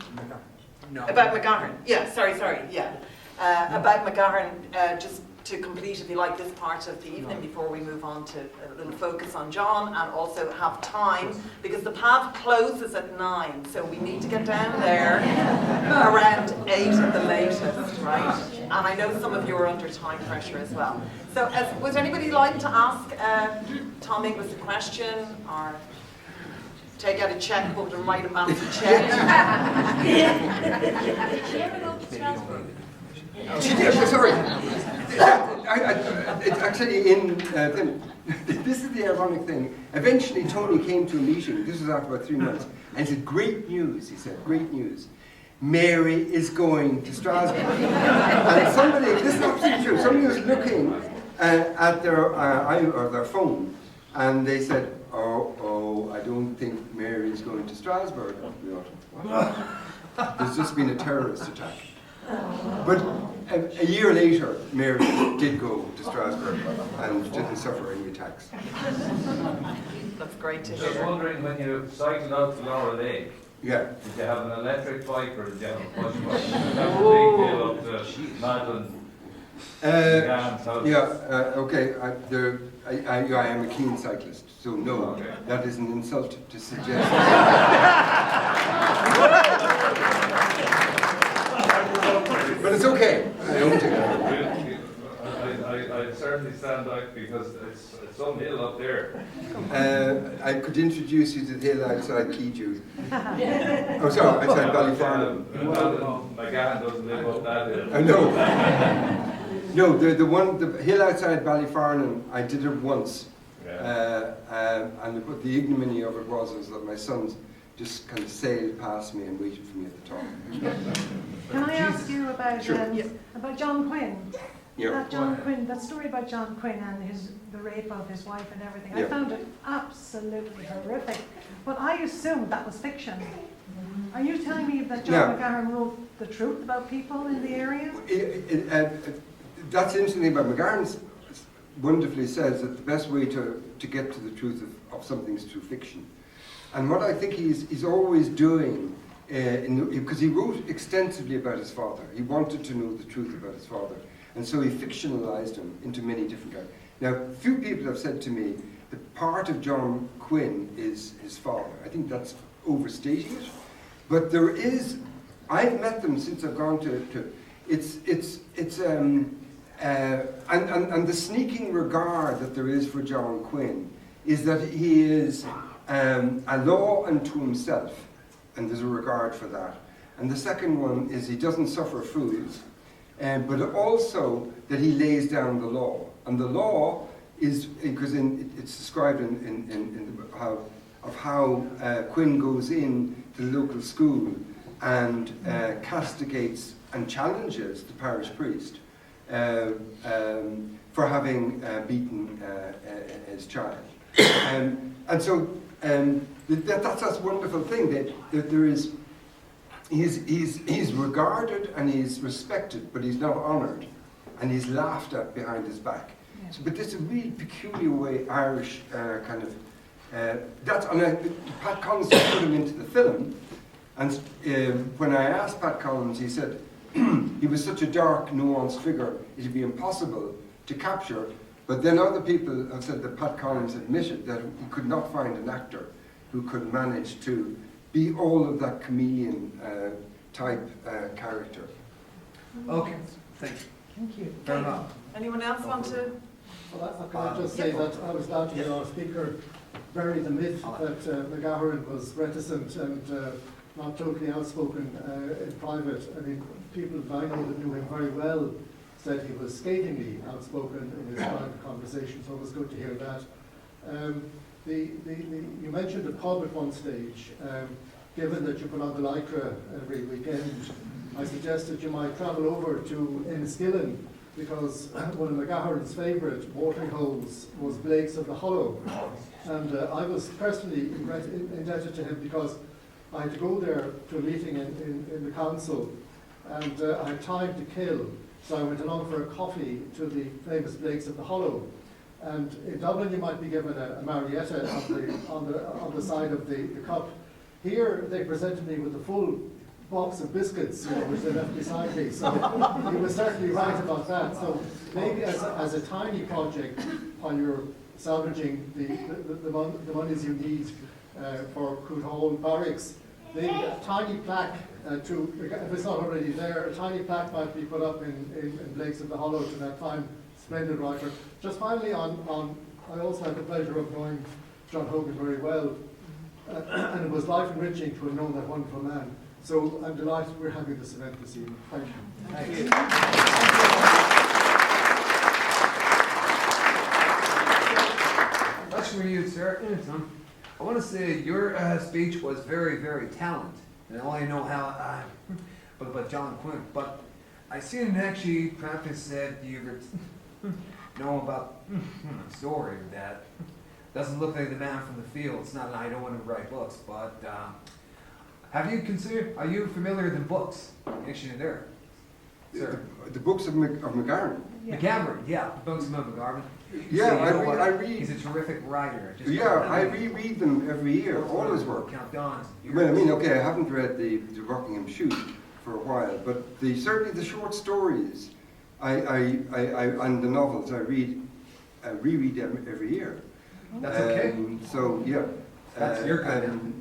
S2: No. About McGahern. Yeah, sorry, yeah. About McGahern, just to complete, if you like, this part of the evening before we move on to a little focus on John, and also have time, because the path closes at 9, so we need to get down there around 8 at the latest, right? And I know some of you are under time pressure as well. So would anybody like to ask Tom Inglis a question, or take out a checkbook and write a massive check?
S3: Sorry. It's actually in this is the ironic thing. Eventually Tony came to a meeting, this was after about 3 months, and he said, great news, he said, great news. Mary is going to Strasbourg. And somebody, this is absolutely true, somebody was looking at their phone, and they said, oh, I don't think Mary is going to Strasbourg. We thought, what? There's just been a terrorist attack. But a year later, Mary did go to Strasbourg and didn't suffer any attacks.
S2: That's great to
S4: Just
S2: hear.
S4: wondering, when you cycled out to Laura Lake,
S3: Yeah.
S4: did you have an electric bike or did you have a push bike? That's a big deal up to Madeline.
S3: Okay. I am a keen cyclist, so no,
S4: Okay.
S3: that is an insult to suggest. But it's okay. I don't think
S4: I certainly stand out because it's some hill up there.
S3: I could introduce you to the hill outside Keyjude. Oh, sorry, outside Ballyfarnham.
S4: McGahern doesn't live up that hill.
S3: No. No, the hill outside Ballyfarnham, I did it once.
S4: Yeah.
S3: And the ignominy of it was that my sons just kind of sailed past me and waited for me at the top.
S5: Can I ask you about about John Quinn?
S3: Yeah.
S5: That story about John Quinn and the rape of his wife and everything.
S3: Yeah.
S5: I found it absolutely horrific. But I assumed that was fiction. Are you telling me that John McGahern wrote the truth about people in the area?
S3: That's the interesting thing about McGahern. Wonderfully says that the best way to get to the truth of something is through fiction. And what I think he's always doing, because he wrote extensively about his father. He wanted to know the truth about his father. And so he fictionalized him into many different characters. Now, few people have said to me that part of John Quinn is his father. I think that's overstating it. But there is, I've met them since I've gone to and the sneaking regard that there is for John Quinn is that he is a law unto himself, and there's a regard for that. And the second one is he doesn't suffer fools, but also that he lays down the law. And the law is, because it's described in how Quinn goes in to the local school and castigates and challenges the parish priest for having beaten his child. And so That's a wonderful thing that there is. He's regarded and he's respected, but he's not honoured, and he's laughed at behind his back.
S5: Yeah.
S3: So, but this is a really peculiar way Irish kind of. That's Pat Collins put him into the film, and when I asked Pat Collins, he said he was such a dark, nuanced figure, it'd be impossible to capture. But then other people have said that Pat Collins admitted that he could not find an actor who could manage to be all of that chameleon type character.
S6: Okay, thank you.
S5: Thank you.
S6: Fair enough.
S2: Anyone else want to?
S7: Well, can I just say that I was glad to hear our speaker bury the myth that McGahern was reticent and not totally outspoken in private. I mean, people that I know that knew him very well said he was scathingly outspoken in his private conversations, so it was good to hear that. You mentioned a pub at one stage. Given that you put on the Lycra every weekend, I suggested you might travel over to Enniskillen, because one of McGahern's favourite watering holes was Blake's of the Hollow. And I was personally indebted to him because I had to go there to a meeting in the council, and I had time to kill. So I went along for a coffee to the famous Blake's of the Hollow. And in Dublin you might be given a Marietta on the side of the cup. Here they presented me with a full box of biscuits, which they left beside me. So he was certainly right about that. So maybe as a tiny project, while you're salvaging the monies you need for Coot Hall Barracks, maybe a tiny plaque if it's not already there, a tiny plaque might be put up in Blake's of the Hollow to that fine, splendid writer. Just finally I also had the pleasure of knowing John Hogan very well, and it was life enriching to have known that wonderful man. So I'm delighted we're having this event this evening. Thank you.
S6: Thank you. Question for you, sir. I want to say your speech was very, very talented. And I only know how, but John Quinn. But I seen it actually practice said you know about a story that doesn't look like the man from the field. It's not. I don't want to write books, but have you considered? Are you familiar with the books actually there, sir?
S3: The books of McGahern.
S5: Yeah.
S6: McGavran, yeah, the books of McGavran.
S3: Yeah,
S6: So you know what?
S3: I read.
S6: He's a terrific writer.
S3: I reread them every year, all his work.
S6: Count Don.
S3: Well, I mean, okay, I haven't read the Rockingham Shoot for a while, but certainly the short stories, and the novels I reread them every year.
S6: That's okay.
S3: So yeah,
S6: That's your kind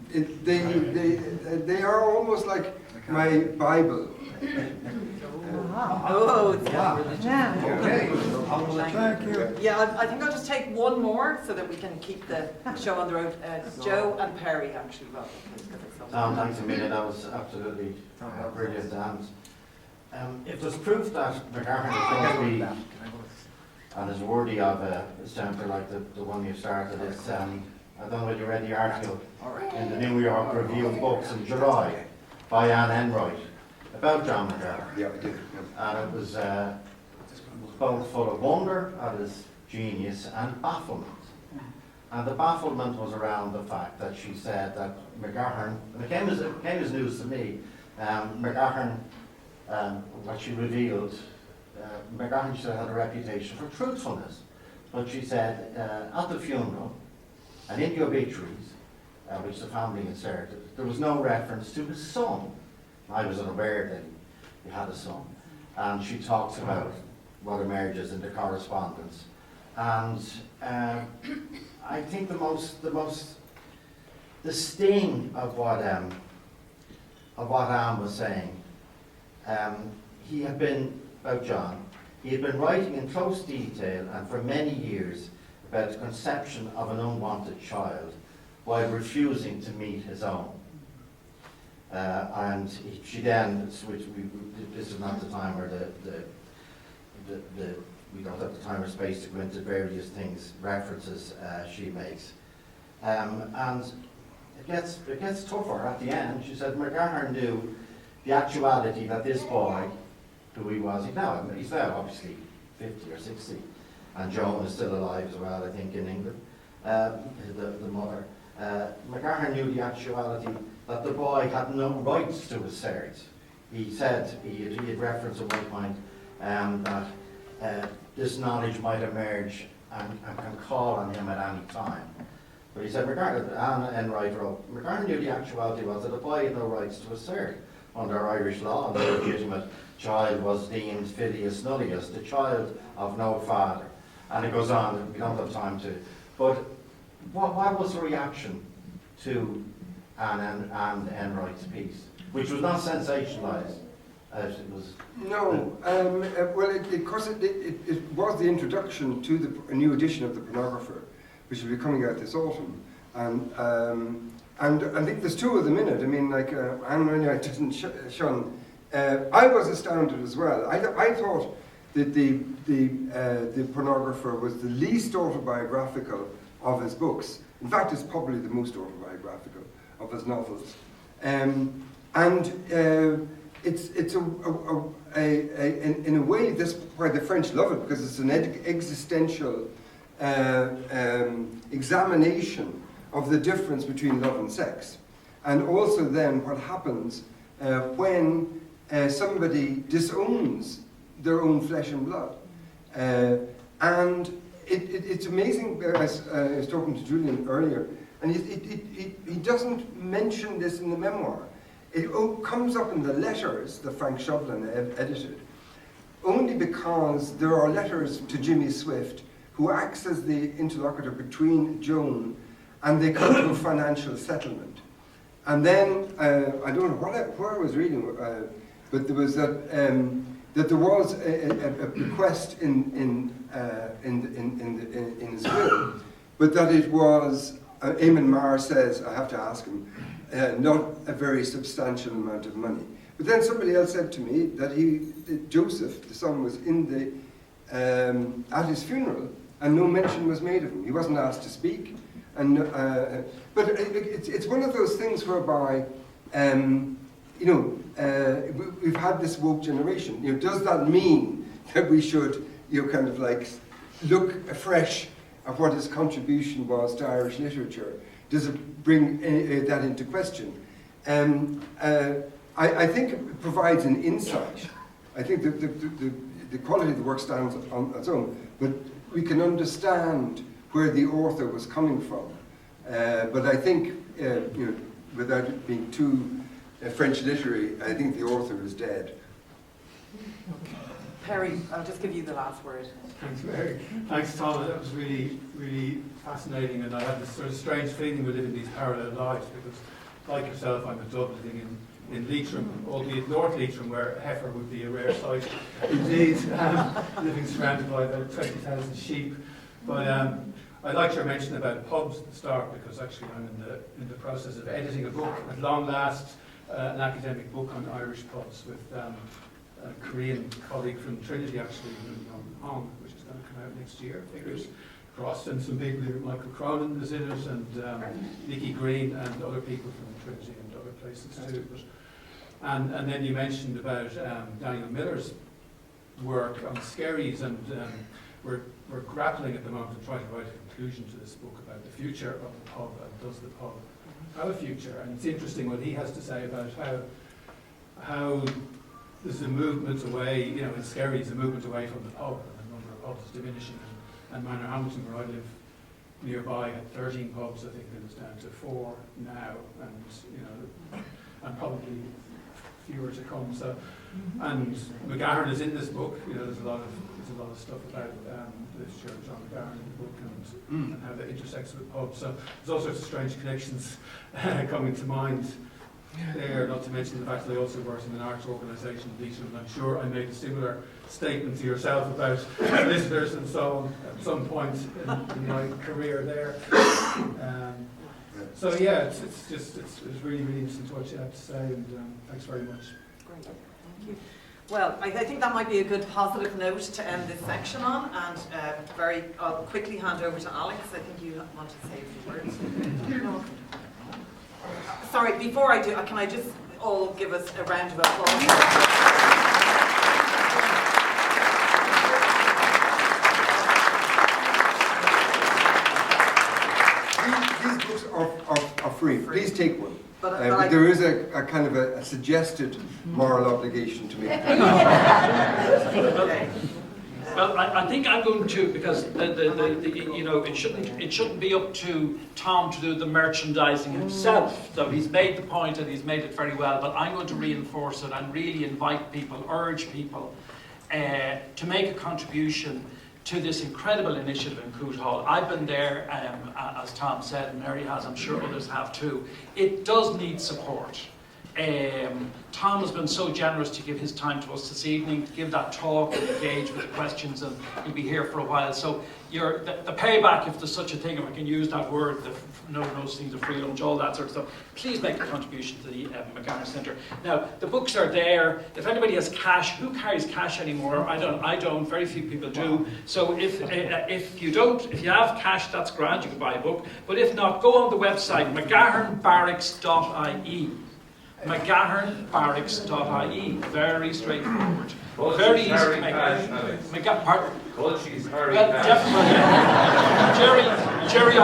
S3: they are almost like my Bible.
S5: Wow.
S2: Oh,
S6: Wow.
S5: Yeah.
S6: Okay.
S5: Thank you.
S2: Yeah, I think I'll just take one more so that we can keep the show on the road. Joe and Perry, actually, well,
S8: Thanks a million. That was absolutely brilliant. And if there's proof that McGahern is going to be and is worthy of a centre like the one you started, it's I don't know whether you read the article in the New York Review of Books in July by Anne Enright about John McGahern.
S3: Yeah, I did. Yeah.
S8: And it was both full of wonder at his genius and bafflement. And the bafflement was around the fact that she said that McGahern, and it came as news to me, McGahern, what she revealed, McGahern, she said, had a reputation for truthfulness. But she said at the funeral and in the obituaries, which the family inserted, there was no reference to his son. I was unaware that he had a son. And she talks about what emerges in the correspondence. And I think the sting of what Anne was saying, he had been, about John, he had been writing in close detail and for many years about the conception of an unwanted child while refusing to meet his own. And she then switched, this is not the time where we don't have the time or space to go into various things, references she makes. And it gets tougher at the end. She said McGahern knew the actuality that this boy, who he's now obviously 50 or 60, and Joan is still alive as well, I think, in England, the mother. McGahern knew the actuality that the boy had no rights to assert. He said, he had referenced at one point that this knowledge might emerge and can call on him at any time. But he said, Anna Enright wrote, McGahern knew the actuality was that the boy had no rights to assert. Under Irish law, the legitimate child was deemed filius nullius, the child of no father. And it goes on, we don't have time to. But what was the reaction to Anne Enright's piece, which was not sensationalised, as it was?
S3: No, well, of course, it was the introduction to a new edition of The Pornographer, which will be coming out this autumn. And I think there's two of them in it. I mean, like, Anne Enright didn't shun. I was astounded as well. I thought that the Pornographer was the least autobiographical of his books. In fact, it's probably the most autobiographical of his novels. It's in a way this why the French love it, because it's an existential examination of the difference between love and sex, and also then what happens when somebody disowns their own flesh and blood. And it's amazing. I was talking to Julian earlier, and he doesn't mention this in the memoir. It comes up in the letters that Frank Shovlin edited, only because there are letters to Jimmy Swift, who acts as the interlocutor between Joan, and they come to a financial settlement. And then, I don't know where I was reading, but there was that there was a bequest in his will, but that it was, Eamon Marr says, I have to ask him, not a very substantial amount of money. But then somebody else said to me that Joseph, the son, was at his funeral, and no mention was made of him. He wasn't asked to speak. And but it's one of those things whereby, we've had this woke generation. Does that mean that we should, kind of like look afresh at what his contribution was to Irish literature? Does it bring that into question? I think it provides an insight. I think the quality of the work stands on its own, but we can understand where the author was coming from. But I think, without it being too French literary, I think the author is dead.
S2: Perry, I'll just give you the last word.
S9: Thanks, Mary. Thanks, Tom. That was really, really fascinating, and I had this sort of strange feeling we live in these parallel lives, because, like yourself, I'm a Dublin in Leitrim, albeit North Leitrim, where heifer would be a rare sight indeed, living surrounded by about 20,000 sheep. But I liked your mention about pubs at the start, because actually I'm in the process of editing a book at long last, an academic book on Irish pubs with a Korean colleague from Trinity, actually, Hong, which is going to come out next year, figures crossed, and some people, Michael Cronin is in it, and Nicky Green, and other people from Trinity and other places too. And then you mentioned about Daniel Miller's work on skerries, and we're grappling at the moment to try to write a conclusion to this book about the future of the pub, and does the pub have a future? And it's interesting what he has to say about how there's a movement away, in Skerry, a movement away from the pub, and the number of pubs is diminishing. And Manor Hamilton, where I live nearby, had 13 pubs, I think, and it's down to 4 now, and probably fewer to come. So, and McGahern is in this book. There's a lot of stuff about the literature of John McGahern in the book, and how that intersects with pubs. So there's all sorts of strange connections coming to mind there, not to mention the fact that I also worked in an arts organisation in Leitrim, and I'm sure I made a similar statement to yourself about solicitors and so on at some point in my career there. So yeah, it's really, really interesting to what you have to say, and thanks very much.
S2: Great, thank you. Well, I think that might be a good positive note to end this section on, and I'll quickly hand over to Alex. I think you want to say a few words. No. Sorry, before I do, can I just all give us a round of applause?
S3: These books free. Please take one.
S2: But
S3: But there is a kind of a suggested moral obligation to make.
S2: Okay.
S1: Well, I think I'm going to, because it shouldn't be up to Tom to do the merchandising himself. So he's made the point and he's made it very well, but I'm going to reinforce it and really invite people, urge people to make a contribution to this incredible initiative in Coot Hall. I've been there, as Tom said, and Mary has, I'm sure others have too. It does need support. Tom has been so generous to give his time to us this evening, to give that talk and engage with the questions, and he'll be here for a while. So the payback, if there's such a thing, if I can use that word, no things of free lunch, all that sort of stuff, please make a contribution to the McGarren Centre. Now, the books are there. If anybody has cash, who carries cash anymore? I don't, very few people do. So if you have cash, that's grand, you can buy a book. But if not, go on the website, mcgahernbarracks.ie. mcgahernbarracks.ie. Very straightforward. Very easy to make. Pardon?
S4: Culchie's Harry
S1: Well,
S4: Cash.
S1: definitely. Jerry, do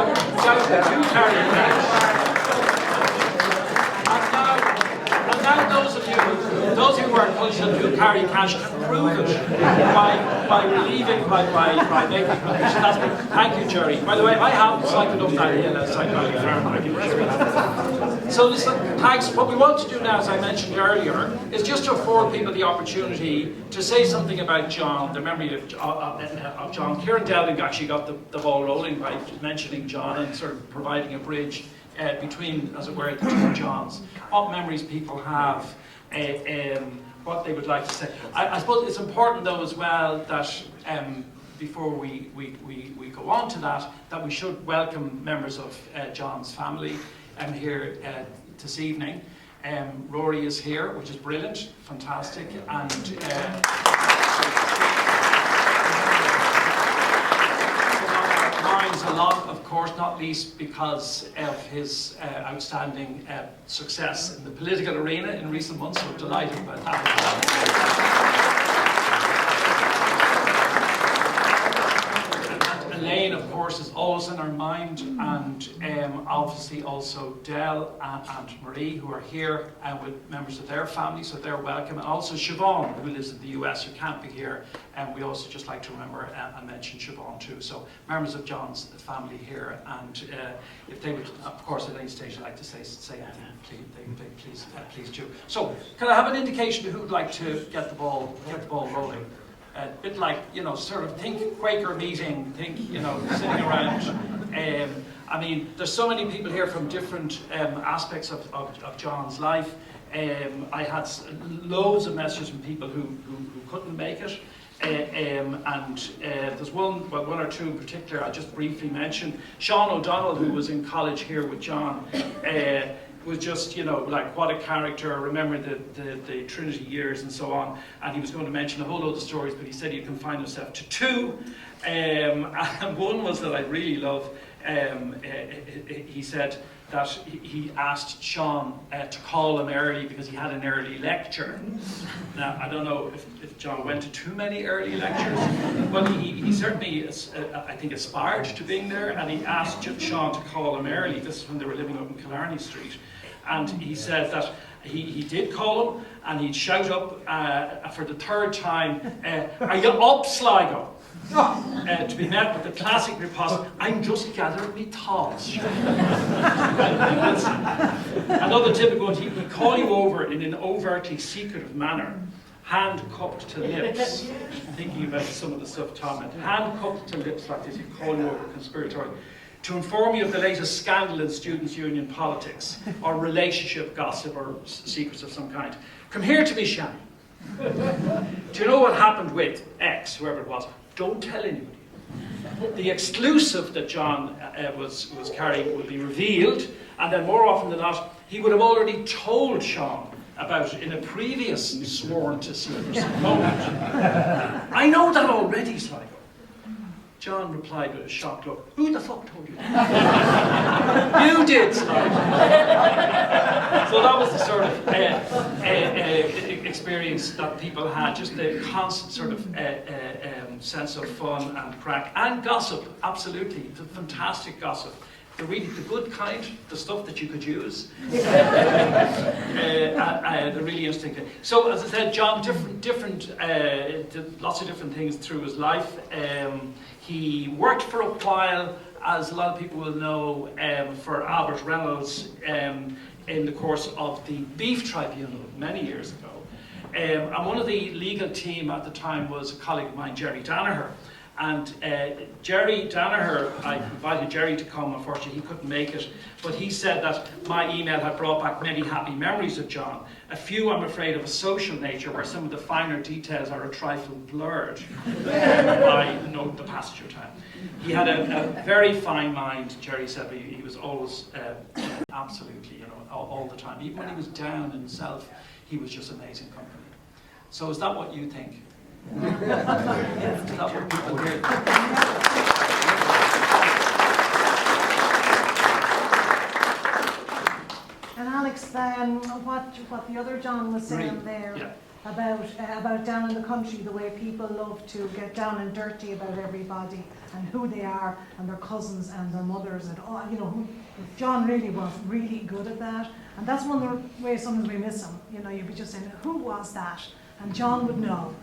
S1: carry cash. And now those of you who are cultural and do carry cash can prove it by making donations. Thank you, Jerry. By the way, I haven't cycled up that hill outside Valley Farm. I give Jerry that. So listen, thanks. What we want to do now, as I mentioned earlier, is just to afford people the opportunity to say something about John, the memory of John. Kieran Dowling actually got the ball rolling by mentioning John and sort of providing a bridge between, as it were, the two Johns. What memories people have, what they would like to say. I suppose it's important though as well that before we go on to that we should welcome members of John's family here this evening. Rory is here, which is brilliant, fantastic, and a lot, of course, not least because of his outstanding success in the political arena in recent months. We're delighted about that. And Elaine, of course, is always in our mind, and obviously also Del and Marie, who are here with members of their family, so they're welcome. And also Siobhan, who lives in the US, who can't be here. And we also just like to remember and mention Siobhan too. So members of John's family here, and if they would, of course, at any stage like to say anything, please do. So can I have an indication of who would like to get the ball rolling? A bit like, sort of think Quaker meeting, think, sitting around. I mean, there's so many people here from different aspects of John's life. I had loads of messages from people who couldn't make it. And there's one or two in particular I'll just briefly mention. Sean O'Donnell, who was in college here with John, was just, like what a character. I remember the Trinity years and so on. And he was going to mention a whole load of stories, but he said he confined himself to two. And one was that I really love. He said that he asked Sean to call him early because he had an early lecture. Now, I don't know if John went to too many early lectures, but he certainly, I think, aspired to being there, and he asked Sean to call him early. This is when they were living up in Killarney Street. And he said that he did call him, and he'd shout up for the third time, "Are you up, Sligo?" To be met with the classic riposte, "I'm just gathering me thoughts." Another typical one, he'd call you over in an overtly secretive manner, hand cupped to lips, thinking about some of the stuff Tom had, hand cupped to lips like this, he'd call you over conspiratorially, to inform you of the latest scandal in students' union politics, or relationship gossip, or secrets of some kind. "Come here to me, Shannon. Do you know what happened with X, whoever it was? Don't tell anybody." The exclusive that John was carrying would be revealed, and then more often than not, he would have already told Sean about it in a previous sworn to secrecy moment. "I know that already, Sligo." John replied with a shocked look, "Who the fuck told you that?" "You did, Sligo." So that was the sort of experience that people had, just the constant sort of sense of fun and crack, and gossip, absolutely, the fantastic gossip. the good kind, the stuff that you could use. The really interesting thing. So, as I said, John, did lots of different things through his life. He worked for a while, as a lot of people will know, for Albert Reynolds in the course of the Beef Tribunal many years ago. And one of the legal team at the time was a colleague of mine, Jerry Danaher. And Jerry Danaher, I invited Jerry to come. Unfortunately, he couldn't make it. But he said that my email had brought back many happy memories of John. A few, I'm afraid, of a social nature, where some of the finer details are a trifle blurred by the passage of time. He had a very fine mind, Jerry said. He was always absolutely, all the time. Even when he was down in himself, he was just amazing company. So is that what you think? Is that what people hear?
S5: And Alex, what the other John was saying there about down in the country, the way people love to get down and dirty about everybody and who they are and their cousins and their mothers and all, John really was really good at that. And that's one of the ways sometimes we miss him. You'd be just saying, who was that? And John would know.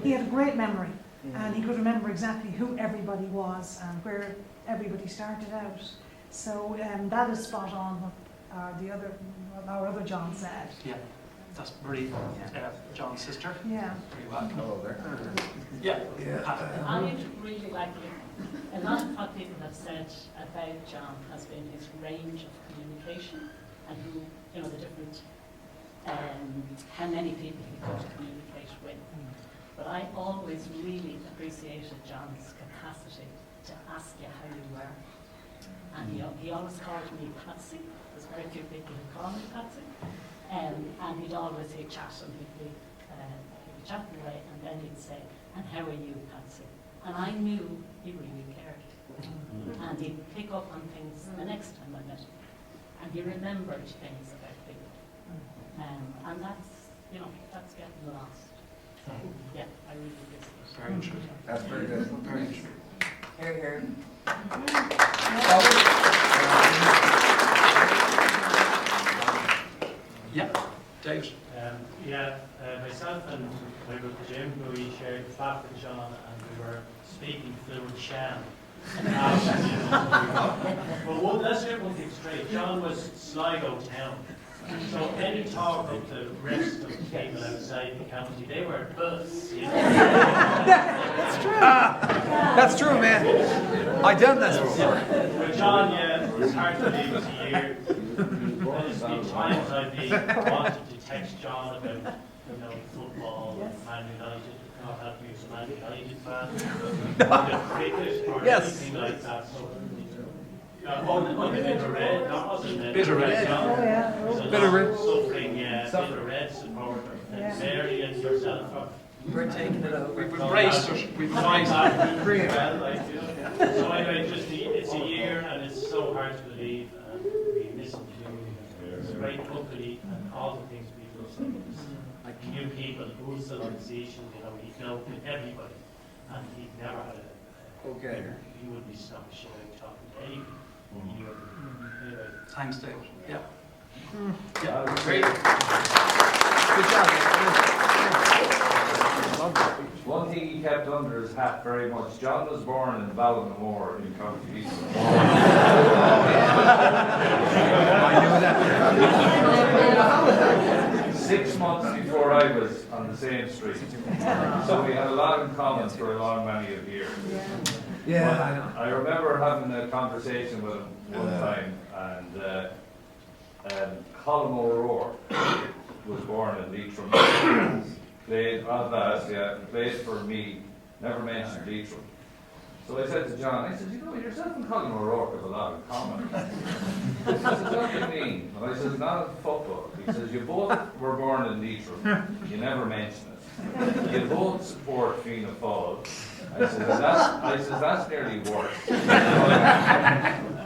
S5: He had a great memory, and he could remember exactly who everybody was and where everybody started out. So that is spot on what our other John said.
S1: Yeah, that's Marie, John's sister.
S5: Yeah.
S1: Very welcome.
S6: Hello there.
S1: Yeah.
S10: I really like it. A lot of what people have said about John has been his range of communication and the different, how many people he could communicate with. But I always really appreciated John's capacity to ask you how you were. And he always called me Patsy. There's very few people who call me Patsy. And he'd always chat, and he'd be chatting away, and then he'd say, "And how are you, Patsy?" And I knew he really cared. And he'd pick up on things the next time I met him. And he remembered things about people. And that's getting lost. So, yeah, I really miss it.
S1: Very true.
S6: That's very good.
S1: Very true.
S2: Here, here.
S1: Yeah, David.
S11: Myself and my brother Jim, we shared the flat with John, and we were speaking fluent Shan. But let's get one thing straight. John was Sligo town. So any talk of the rest of the people outside the county, they were buzz.
S6: That's true. That's true, man. I done that before.
S11: But John, it's hard to believe it's a year. There's been times I've wanted to text John about football, Man United, not have to be a Man United fan, cricket or anything like that. So, on the Bitter Red, that wasn't
S1: Bitter Red.
S5: Oh, yeah.
S11: Bitter Red. Suffering Bitter Red supporter. And Mary and yourself
S2: We're taking it over.
S1: We've embraced it. We've embraced it.
S11: So anyway, it's a year, and it's so hard to believe, and we miss him too. It's a great company, and all the things people say. Like new people, rules of organization, he dealt with everybody, and he never had he would be stopped sharing, talking to anybody.
S1: Thanks, David. Yeah.
S6: Great. Good job.
S4: One thing he kept under his hat very much, John was born in Ballinamore in County East.
S6: I knew that.
S4: 6 months before I was on the same street. So we had a lot in common for a long many of years.
S6: Yeah,
S4: But
S6: I know.
S4: I remember having a conversation with him one time, and Cullen was born in Leitrim. Played for me, never mentioned Leitrim. So I said to John, yourself and Colin O'Rourke have a lot in common. He says, what do you mean? And I said, not in football. He says, you both were born in Leitrim. You never mention it. You both support Fianna Fáil. I said, that's nearly worse.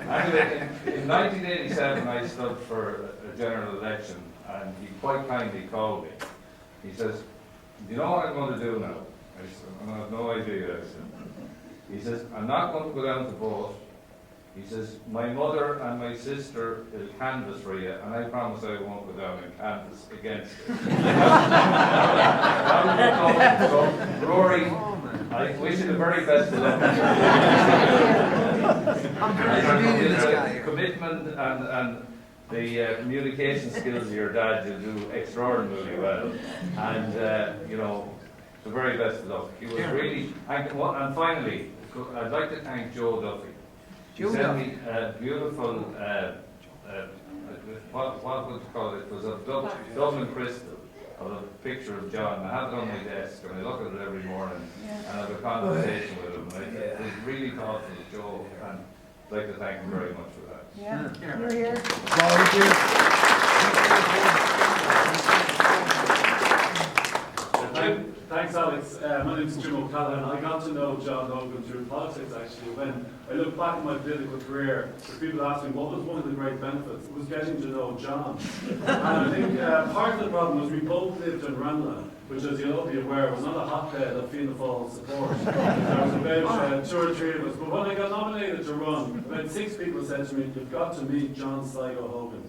S4: Anyway, in 1987, I stood for a general election, and he quite kindly called me. He says, do you know what I'm going to do now? I said, I have no idea. He says, I'm not going to go down to vote. He says, my mother and my sister will canvass for you, and I promise I won't go down and canvass against it. So, Rory, I wish you the very best of luck. Commitment and the communication skills of your dad, you'll do extraordinarily well. And, the very best of luck. He was really, and finally, I'd like to thank Joe Duffy. He sent me a beautiful, what would you call it? It was a Dublin crystal of a picture of John. I have it on my desk and I look at it every morning and I have a conversation with him. It was really thoughtful, Joe, and I'd like to thank him very much for that.
S5: Yeah, you're here.
S12: Thanks, Alex. My name is Jim O'Callaghan. I got to know John Hogan through politics, actually. When I look back at my political career, people ask me what was one of the great benefits. It was getting to know John. And I think part of the problem was we both lived in Ranelagh, which, as you'll all be aware, was not a hotbed of Fianna Fáil support. There was about 2 or 3 of us. But when I got nominated to run, about 6 people said to me, you've got to meet John Sligo Hogan.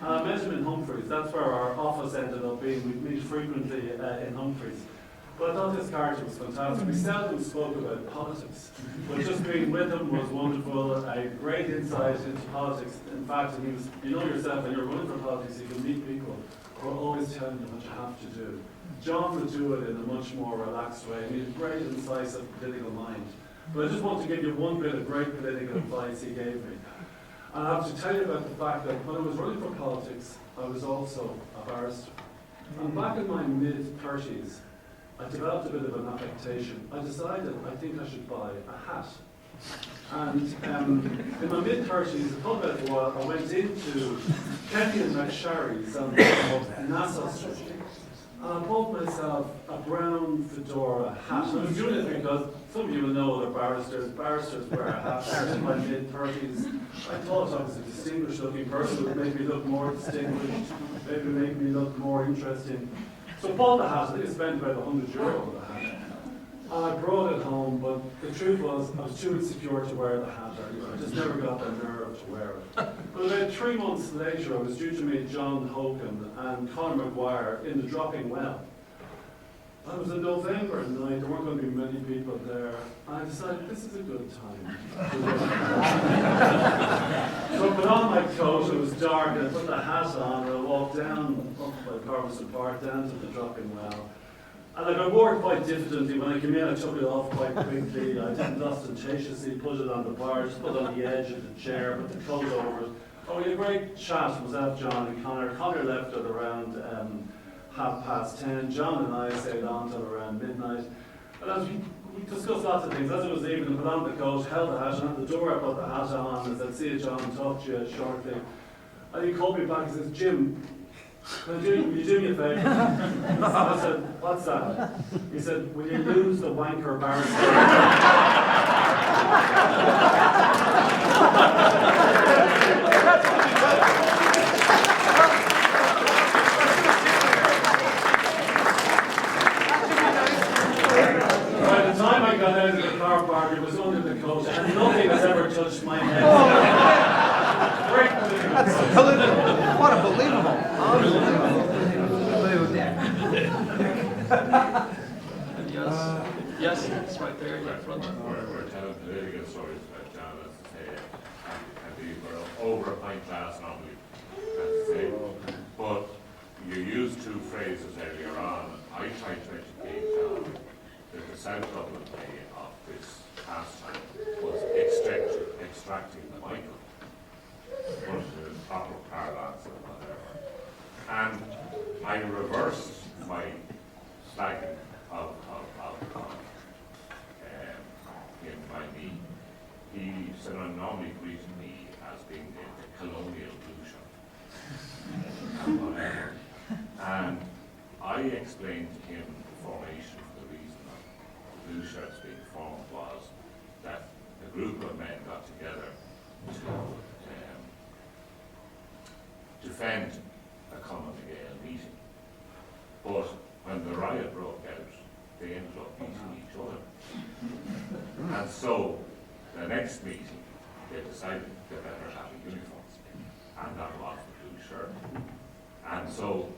S12: And I met him in Humphreys. That's where our office ended up being. We'd meet frequently in Humphreys. But I thought this character was fantastic. We seldom spoke about politics, but just being with him was wonderful. A great insight into politics. In fact, and he was, you know yourself, when you're running for politics, you can meet people who are always telling you what you have to do. John would do it in a much more relaxed way. He had a great, incisive political mind. But I just want to give you one bit of great political advice he gave me. And I have to tell you about the fact that when I was running for politics, I was also a barrister. And back in my mid-30s, I developed a bit of an affectation. I decided I think I should buy a hat. And in my mid-30s, I thought about it for a while, I went into Kenny and McSharry's on Nassau Street. And I bought myself a brown fedora hat. I was doing it because some of you will know that barristers wear a hat. In my mid-30s, I thought I was a distinguished-looking person who would make me look more distinguished, maybe make me look more interesting. So I bought the hat. I think I spent about €100 on the hat. And I brought it home, but the truth was I was too insecure to wear the hat anymore. I just never got the nerve to wear it. But about 3 months later, I was due to meet John Hogan and Conor Maguire in the Dropping Well. And it was in November night, there weren't going to be many people there. And I decided this is a good time. So I put on my coat, it was dark, and I put the hat on, and I walked down up by Corcoran Park, down to the Dropping Well. And like I wore it quite diffidently. When I came in, I took it off quite quickly. I didn't ostentatiously put it on the bar, just put it on the edge of the chair, put the coat over it. Oh, we had a great chat. It was out John and Conor. Conor left at around 10:30. John and I stayed on till around midnight. And as we discussed lots of things. As it was evening, I put on the coat, held the hat, and at the door I put the hat on and said, see you, John, talk to you shortly. And he called me back and says, Jim, will you do me a favour? I said, what's that? He said, will you lose the wanker barrister? By the time I got out of the car park, it was under the coat, and nothing has ever touched my head. Great political.
S6: That's unbelievable. What unbelievable.
S1: Yes, it's right there in front.
S13: We're telling political stories about John, as to say, and these were over a pint glass normally, as to say. But you used 2 phrases earlier on. I tried to educate John that the South Dublin way of this pastime was extracting the Michael, but the proper parlance and whatever. And I reversed my slagging of him by me. He said I'm normally greeting me as being the colonial blue shot and whatever. And I explained to him the formation for the reason of the blue shirts being formed was that a group of men got together to defend a Common Gael meeting. But when the riot broke out, they ended up beating each other. And so, the next meeting, they decided they better have a uniform, and that was the blue shirt. And so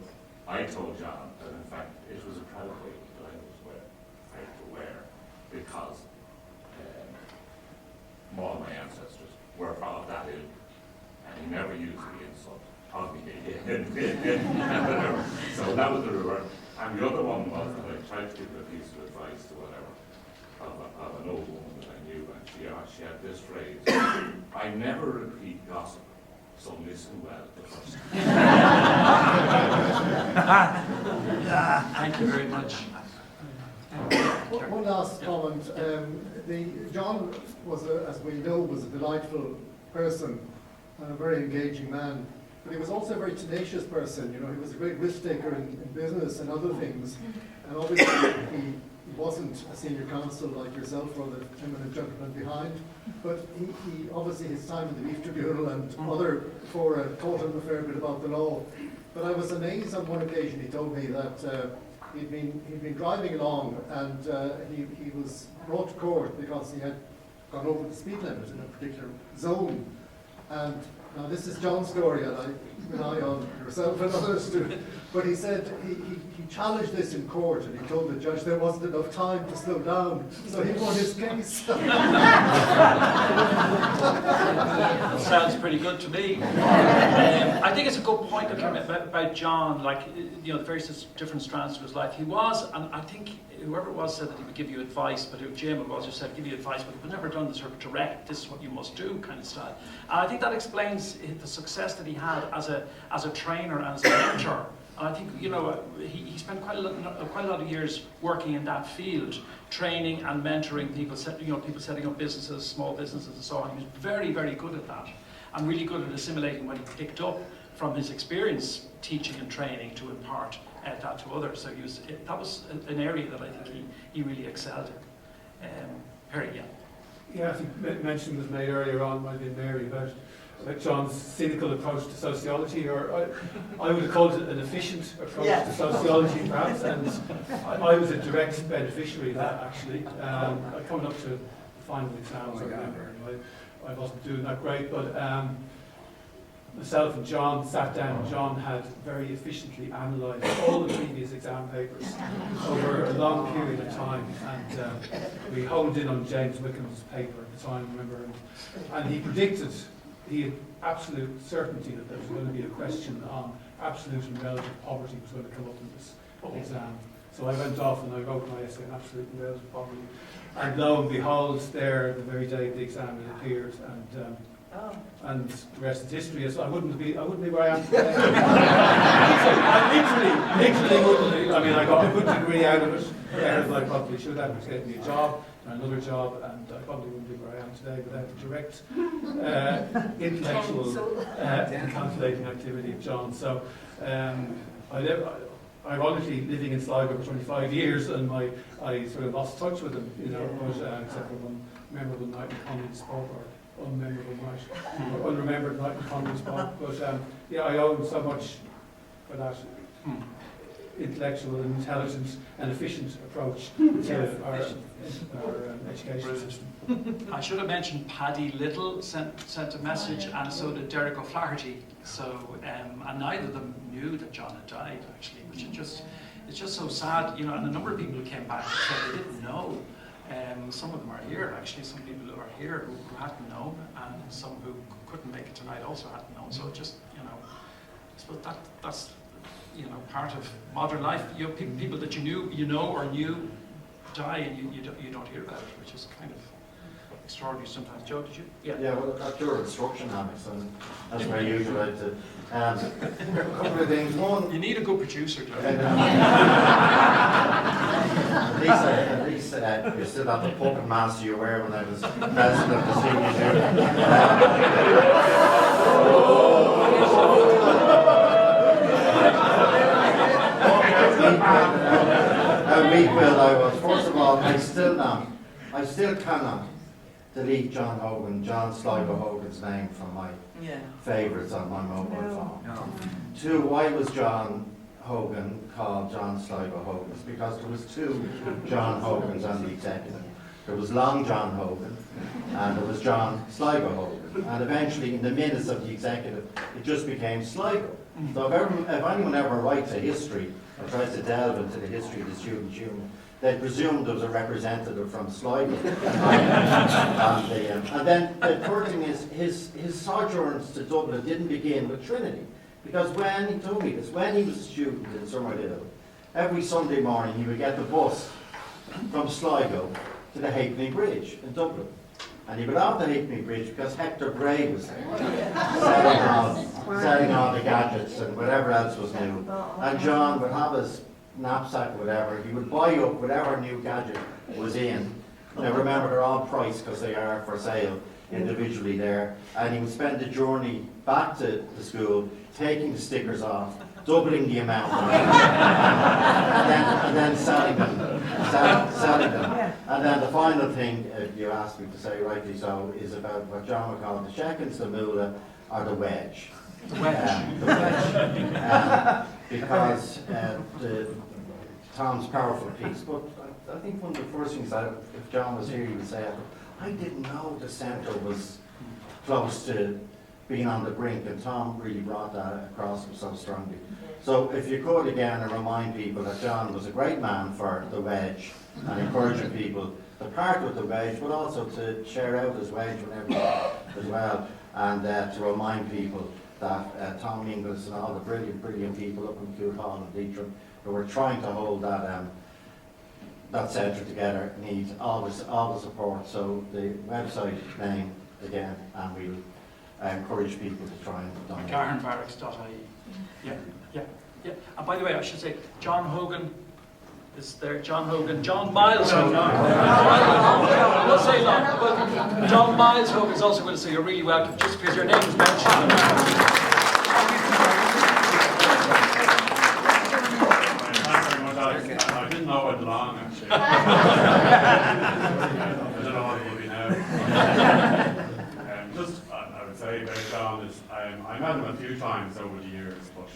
S13: I told John that in fact it was a proud way that I was proud to wear, because all my ancestors were of that ilk, and he never used the insult of me. So that was the reward. And the other one was that I tried to give a piece of advice to whatever, of an old woman that I knew, and she had this phrase: I never repeat gossip, so listen well the first time.
S1: Thank you very much.
S7: One last comment. John was, as we know, was a delightful person and a very engaging man. But he was also a very tenacious person. You know, he was a great risk taker in business and other things. And obviously, he wasn't a senior counsel like yourself or the eminent gentleman behind. But he obviously, his time in the Beef Tribunal and other fora taught him a fair bit about the law. But I was amazed on one occasion. He told me that he'd been driving along, and he was brought to court because he had gone over the speed limit in a particular zone. And now this is John's story, and I rely on yourself and others to. But he said he challenged this in court, and he told the judge there wasn't enough time to slow down, so he won his case.
S1: Sounds pretty good to me. I think it's a good point about John, like, you know, the various different strands of his life. He was, and I think whoever it was said that he would give you advice, but Jim was just said give you advice, but he was never done the sort of direct, this is what you must do kind of style. And I think that explains the success that he had as a trainer and as a mentor. And I think, you know, he spent quite a lot of years working in that field, training and mentoring people, people setting up businesses, small businesses and so on. He was very, very good at that, and really good at assimilating what he picked up from his experience teaching and training to impart that to others. So that was an area that I think he really excelled in. Perry, yeah.
S9: Yeah, I think mention was made earlier on by Mary about John's cynical approach to sociology, or I would have called it an efficient approach to sociology, perhaps, and I was a direct beneficiary of that, actually. Coming up to the final exams, I remember, I wasn't doing that great, but myself and John sat down, and John had very efficiently analysed all the previous exam papers over a long period of time, and we honed in on James Wickham's paper at the time, remember, and he predicted, he had absolute certainty that there was going to be a question on absolute and relative poverty was going to come up in this exam. So I went off and I wrote my essay on absolute and relative poverty, and lo and behold, there, the very day of the exam, it appeared, and the rest is history. So I wouldn't be where I am today. I literally wouldn't be. I mean, I got a good degree out of it, better than I probably should have. It's getting me a job, and another job, and I probably wouldn't be where I am today without the direct intellectual and calculating activity of John. So ironically, living in Sligo for 25 years, and I sort of lost touch with him, you know, but, except for one memorable night in Comedy Sport, or unmemorable night, or unremembered night in Comedy Sport. But yeah, I owe him so much for that intellectual and intelligent and efficient approach to our education system.
S1: I should have mentioned Paddy Little sent a message, and so did Derek O'Flaherty. So, and neither of them knew that John had died, actually, which is it's just so sad, you know. And a number of people who came back said they didn't know. Some of them are here, actually. Some people who are here who hadn't known, and some who couldn't make it tonight also hadn't known. So it just, you know, I suppose that's you know, part of modern life. You know, people that you know or knew die, and you don't hear about it, which is kind of extraordinary sometimes. Joe, did you? Yeah.
S8: Yeah, well, that's your instruction, Alex, and that's very usual. A couple of things. One,
S1: you need a good producer, Joe.
S8: At least you still have the puppet master you were when I was president of the senior weak-willed I was. First of all, I still cannot delete John Hogan, John Sligo Hogan's name from my favourites on my mobile phone.
S3: No.
S8: Two, why was John Hogan called John Sligo Hogan? It's because there was two John Hogans on the executive. There was Long John Hogan, and it was John Sligo Hogan. And eventually, in the minutes of the executive, it just became Sligo. So if anyone ever writes a history or tries to delve into the history of the student union, they presumed there was a representative from Sligo. And then the third thing is his sojourns to Dublin didn't begin with Trinity. Because when he told me this, when he was a student in Summerhill, every Sunday morning he would get the bus from Sligo to the Halfpenny Bridge in Dublin. And he would off the Halfpenny Bridge because Hector Bray was there, selling all the gadgets and whatever else was new. And John would have his knapsack or whatever, he would buy up whatever new gadget was in. Now remember, they're all priced because they are for sale individually there. And he would spend the journey back to the school, taking the stickers off, doubling the amount, and then selling them. And then the final thing, you asked me to say rightly so, is about what John would call the shekels, the moolah, or the wedge.
S1: The wedge.
S8: The wedge. Because Tom's powerful piece. But I think one of the first things that if John was here, he would say, I didn't know the centre was close to being on the brink, and Tom really brought that across so strongly. So if you could again remind people that John was a great man for the wedge and encouraging people to part with the wedge, but also to share out his wedge whenever as well, and to remind people that Tom Inglis and all the brilliant people up in Cullen and Leitrim who were trying to hold that centre together need all the support. So the website name again, and we'll encourage people to try and donate.
S1: McGahernBarracks.ie. Yeah. And by the way, I should say, John Hogan is there. John Hogan, John Miles Hogan. We'll say that, but John Miles Hogan is also going to say you're really welcome, just because your name is mentioned.
S12: I didn't know it long, actually. I don't know what it will be now. I would say about John is, I met him a few times over the years, but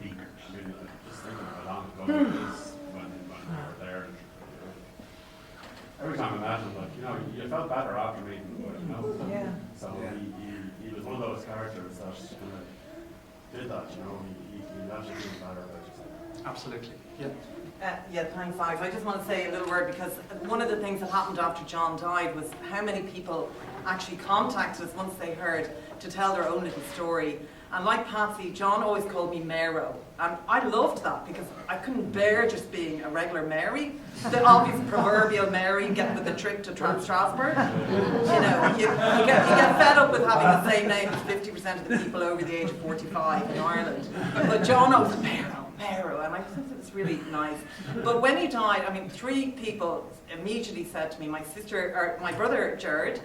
S12: he, just thinking of how long ago it is when we were there. Every time I met him, you felt better after meeting him,
S5: Yeah.
S12: So he was one of those characters that did that, he actually feels better about yourself.
S1: Absolutely,
S2: Thanks, Alex. I just want to say a little word, because one of the things that happened after John died was how many people actually contacted us once they heard to tell their own little story. And like Patsy, John always called me Maro. And I loved that because I couldn't bear just being a regular Mary. The obvious proverbial Mary getting with the trip to Strasbourg. You get fed up with having the same name as 50% of the people over the age of 45 in Ireland. But John always Maro, and I think it was really nice. But when he died, 3 people immediately said to me, my brother Jared,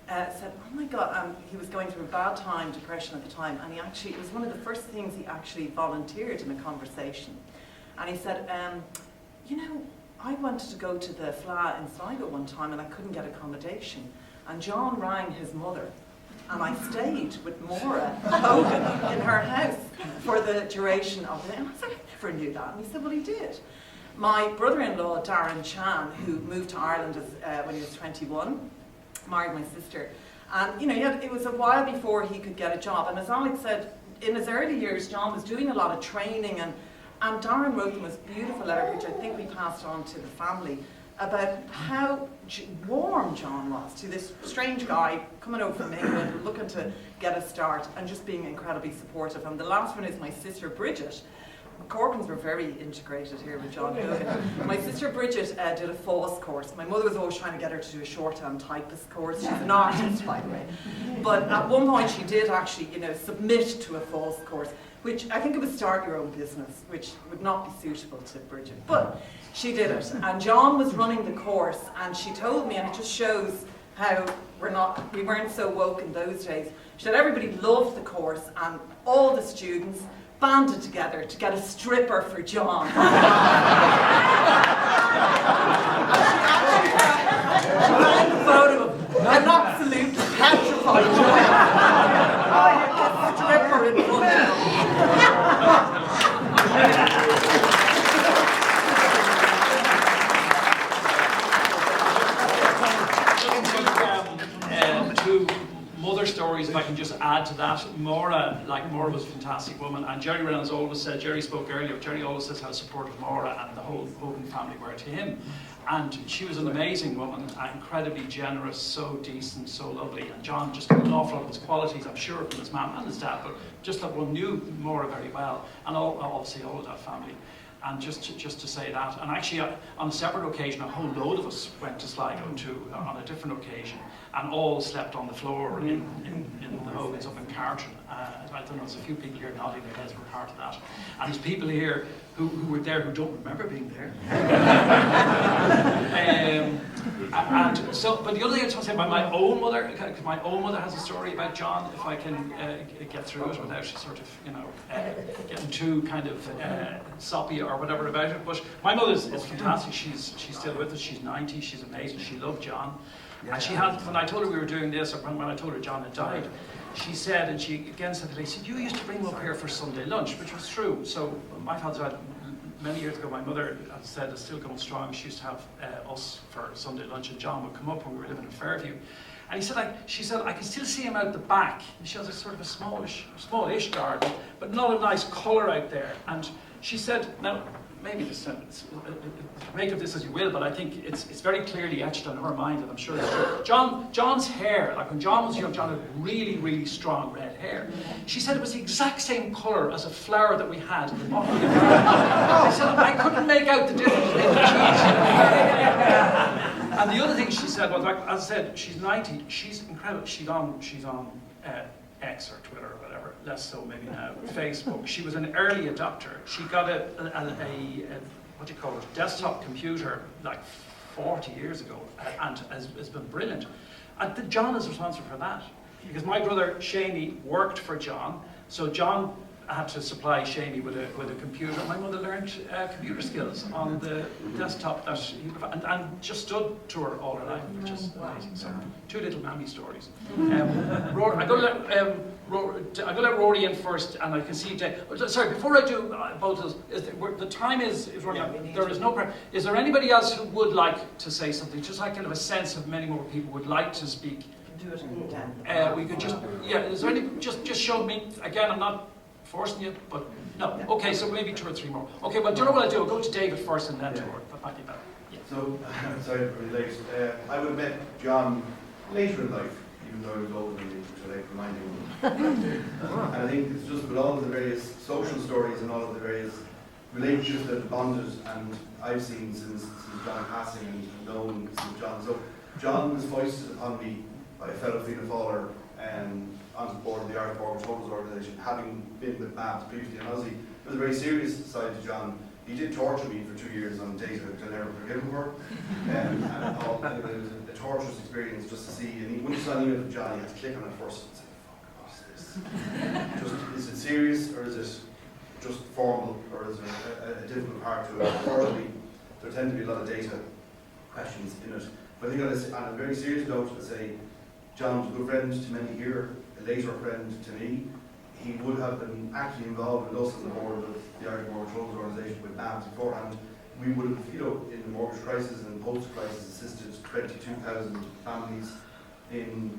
S2: said, oh my God, he was going through a bad time, depression at the time, and it was one of the first things he actually volunteered in a conversation. And he said, I wanted to go to the Fla in Sligo one time and I couldn't get accommodation. And John rang his mother, and I stayed with Maura Hogan in her house for the duration of it. And I said, I never knew that. And he said, well, he did. My brother-in-law, Darren Chan, who moved to Ireland when he was 21, married my sister. And it was a while before he could get a job. And as Alex said, in his early years, John was doing a lot of training, and Darren wrote the most beautiful letter, which I think we passed on to the family, about how warm John was to this strange guy coming over from England, looking to get a start, and just being incredibly supportive. And the last one is my sister Bridget. Corcorans were very integrated here with John Hogan. My sister Bridget did a FOSS course. My mother was always trying to get her to do a shorthand typist course. She's an artist, by the way. But at one point she did actually, submit to a FOSS course, which I think it was start your own business, which would not be suitable to Bridget. But she did it. And John was running the course, and she told me, and it just shows how we weren't so woke in those days. She said everybody loved the course, and all the students banded together to get a stripper for John. She had a photo of an absolute petrified a stripper in front
S1: two mother stories, if I can just add to that. Maura was a fantastic woman, and Jerry Reynolds always said, Jerry spoke earlier, Jerry always says how supportive Maura and the whole Hogan family were to him. And she was an amazing woman, incredibly generous, so decent, so lovely. And John just got an awful lot of his qualities, I'm sure, from his mum and his dad, but just that one knew Maura very well, and obviously all of that family. And just to say that, and actually on a separate occasion, a whole load of us went to Sligo on a different occasion, and all slept on the floor in the Hogans up in Cartron. I don't know, there's a few people here nodding their heads were part of that. And there's people here who were there who don't remember being there. And so, but the other thing I was going to say about my own mother, because my own mother has a story about John, if I can get through it without sort of, getting too kind of soppy or whatever about it. But my mother is fantastic. She's still with us. She's 90. She's amazing. She loved John. And she had, when I told her we were doing this, or when I told her John had died, she said, and she again said to me, she said, you used to bring him up here for Sunday lunch, which was true. So my father died many years ago. My mother, as I said, is still going strong. She used to have us for Sunday lunch, and John would come up when we were living in Fairview. And she said, I can still see him out the back. And she has a sort of a smallish garden, but not a nice colour out there. And she said, now, maybe this, make of this as you will, but I think it's very clearly etched on her mind, and I'm sure it's true. John's hair, like when John was young, John had really, really strong red hair. She said it was the exact same colour as a flower that we had in the bottom of the garden. I said, I couldn't make out the difference between the cheese. And the other thing she said was, like, as I said, she's 90, she's incredible. She's on X or Twitter or whatever, less so maybe now, Facebook. She was an early adopter. She got a what do you call it, desktop computer like 40 years ago, and has been brilliant. And John is responsible for that, because my brother Shamey worked for John, so John had to supply Shamey with a computer. My mother learned computer skills on the desktop that and just stood to her all her life, which is amazing. So, two little mammy stories. I'm going to let Rory in first, and I can see Dave. Sorry, before I do both of those, the time is running out. There is no. Is there anybody else who would like to say something? Just like kind of a sense of many more people would like to speak.
S2: Do it in
S1: we could just, is there any, just show me, again, I'm not forcing you, but no. Okay, so maybe 2 or 3 more. Okay, well, do you know what I'll do? I'll go to David first and then to her. That might be better. Yeah.
S14: So, sorry to be late. I would have met John later in life, even though I was older than me, which I like reminding him. And I think it's just with all of the various social stories and all of the various relationships that have bonded, and I've seen since John passing and known since John. So, John was foisted upon me by a fellow Fianna Fáiler on the board of the Irish Mortgage Holders Organisation, having been with MABS previously in Aussie. There was a very serious side to John. He did torture me for 2 years on data, which I never forgive him for. And it was a torturous experience just to see. And when you saw an email from John, you had to click on it first and say, fuck, what's this? Is it serious, or is it just formal, or is there a difficult part to it? Unfortunately, there tend to be a lot of data questions in it. But I think on a very serious note, to say, John was a good friend to many here, a later friend to me. He would have been actively involved with us on the board of the Irish Mortgage Holders Organisation with MABS beforehand. We would have, in the mortgage crisis and post-crisis, assisted 22,000 families in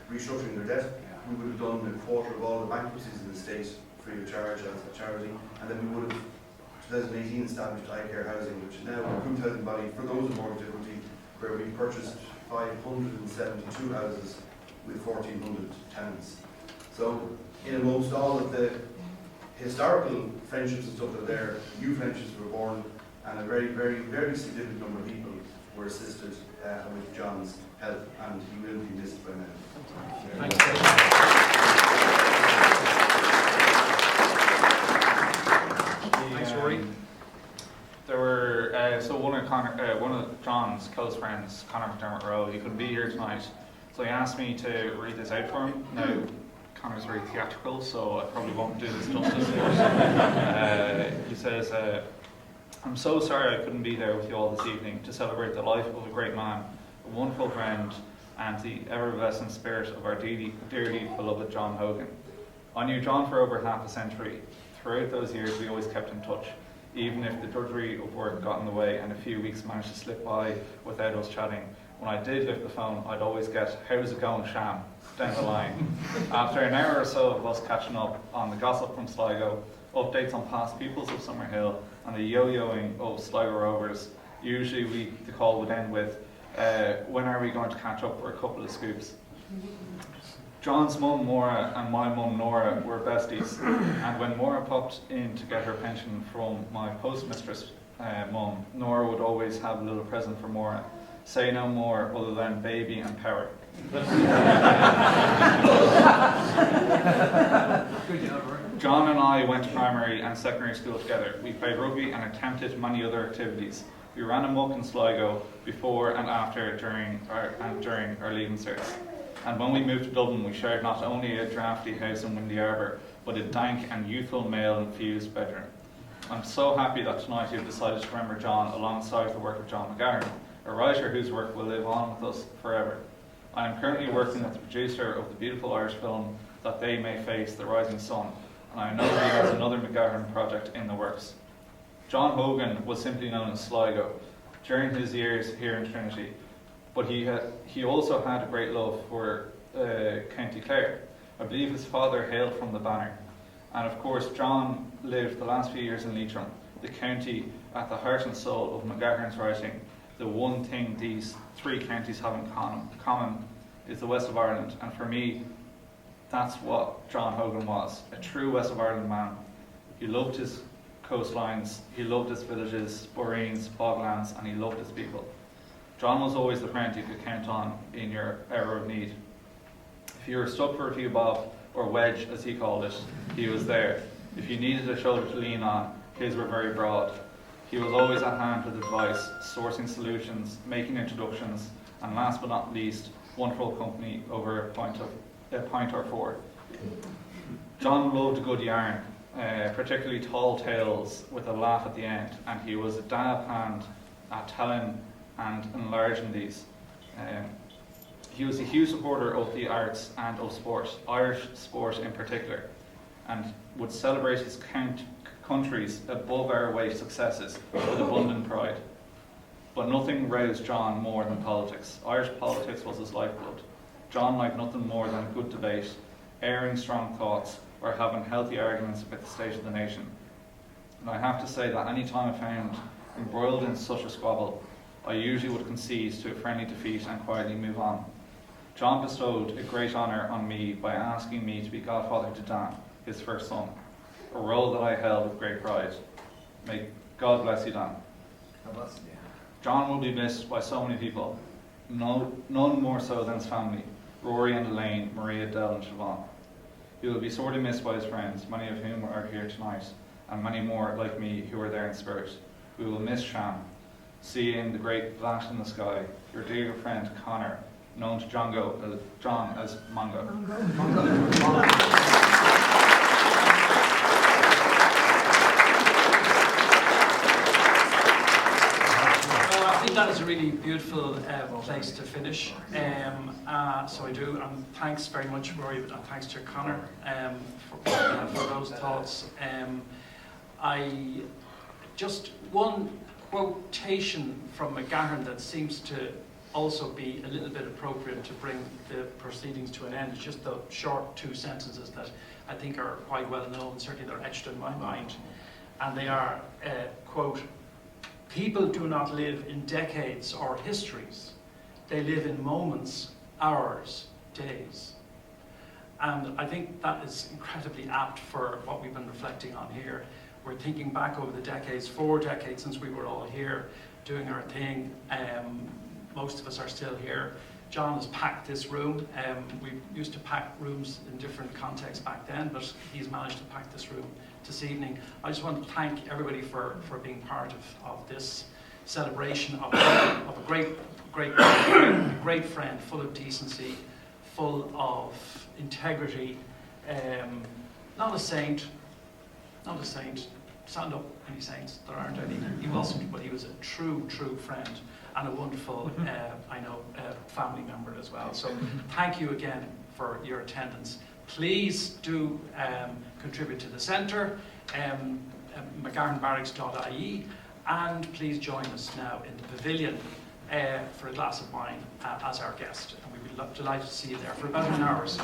S14: restructuring their debt. We would have done a quarter of all the bankruptcies in the state free of charge as a charity, and then we would have, 2018, established iCare Housing, which is now a group housing body for those in mortgage difficulty, where we purchased 572 houses with 1,400 tenants. So, in amongst all of the historical friendships and stuff that are there, new friendships were born, and a very, very, very significant number of people were assisted with John's help, and he will be missed by many.
S1: Thanks, Rory.
S15: There were so one of John's close friends, Conor McDermott Rowe, he couldn't be here tonight, so he asked me to read this out for him. Now, Conor's very theatrical, so I probably won't do this justice. He says, "I'm so sorry I couldn't be there with you all this evening to celebrate the life of a great man, a wonderful friend, and the effervescent spirit of our dearly beloved John Hogan. I knew John for over half a century. Throughout those years, we always kept in touch, even if the drudgery of work got in the way and a few weeks managed to slip by without us chatting When I did lift the phone, I'd always get, "How's it going, Sham?" down the line. After an hour or so of us catching up on the gossip from Sligo, updates on past peoples of Summerhill, and the yo-yoing of Sligo Rovers, usually the call would end with, "When are we going to catch up for a couple of scoops?" John's mum Maura and my mum Nora were besties, and when Maura popped in to get her pension from my postmistress mum, Nora would always have a little present for Maura. Say no more other than baby and power. John and I went to primary and secondary school together. We played rugby and attempted many other activities. We ran amok in Sligo before and after during our leaving certs. And when we moved to Dublin, we shared not only a drafty house in Windy Arbour, but a dank and youthful male-infused bedroom. I'm so happy that tonight you've decided to remember John alongside the work of John McGahern, a writer whose work will live on with us forever. I am currently working with the producer of the beautiful Irish film That They May Face the Rising Sun, and I know he has another McGahern project in the works. John Hogan was simply known as Sligo during his years here in Trinity, but he also had a great love for County Clare. I believe his father hailed from the Banner. And of course, John lived the last few years in Leitrim, the county at the heart and soul of McGahern's writing. The one thing these three counties have in common is the west of Ireland. And for me, that's what John Hogan was, a true west of Ireland man. He loved his coastlines, he loved his villages, boreens, boglands, and he loved his people. John was always the friend you could count on in your hour of need. If you were stuck for a few bob, or wedge as he called it, he was there. If you needed a shoulder to lean on, his were very broad. He was always at hand with advice, sourcing solutions, making introductions, and last but not least, wonderful company over a pint or four. John loved a good yarn, particularly tall tales with a laugh at the end, and he was a dab hand at telling and enlarging these. He was a huge supporter of the arts and of sport, Irish sport in particular, and would celebrate his country's above our weight successes with abundant pride. But nothing roused John more than politics. Irish politics was his lifeblood. John liked nothing more than good debate, airing strong thoughts, or having healthy arguments about the state of the nation. And I have to say that any time I found embroiled in such a squabble, I usually would concede to a friendly defeat and quietly move on. John bestowed a great honour on me by asking me to be godfather to Dan, his first son, a role that I held with great pride. May God bless you, Dan.
S6: God bless you.
S15: John will be missed by so many people, none more so than his family, Rory and Elaine, Maria, Del and Siobhan. He will be sorely missed by his friends, many of whom are here tonight, and many more like me who are there in spirit. We will miss Sham, seeing the great flash in the sky, your dear friend Connor, known to John as Mongo.
S1: I think that is a really beautiful place to finish. So I do, and thanks very much, Rory, and thanks to Connor for those thoughts. I just one quotation from McGahern that seems to also be a little bit appropriate to bring the proceedings to an end. It's just the short two sentences that I think are quite well known, certainly they're etched in my mind. And they are, quote, "People do not live in decades or histories. They live in moments, hours, days." And I think that is incredibly apt for what we've been reflecting on here. We're thinking back over the decades, 4 decades since we were all here doing our thing. Most of us are still here. John has packed this room. We used to pack rooms in different contexts back then, but he's managed to pack this room this evening. I just want to thank everybody for being part of this celebration of a great friend, full of decency, full of integrity, not a saint. Stand up, any saints, there aren't any. He wasn't, but he was a true friend and a wonderful, family member as well. So thank you again for your attendance. Please do contribute to the centre, McGahernbarracks.ie, and please join us now in the pavilion for a glass of wine as our guest. And we'd be delighted to see you there for about an hour or so.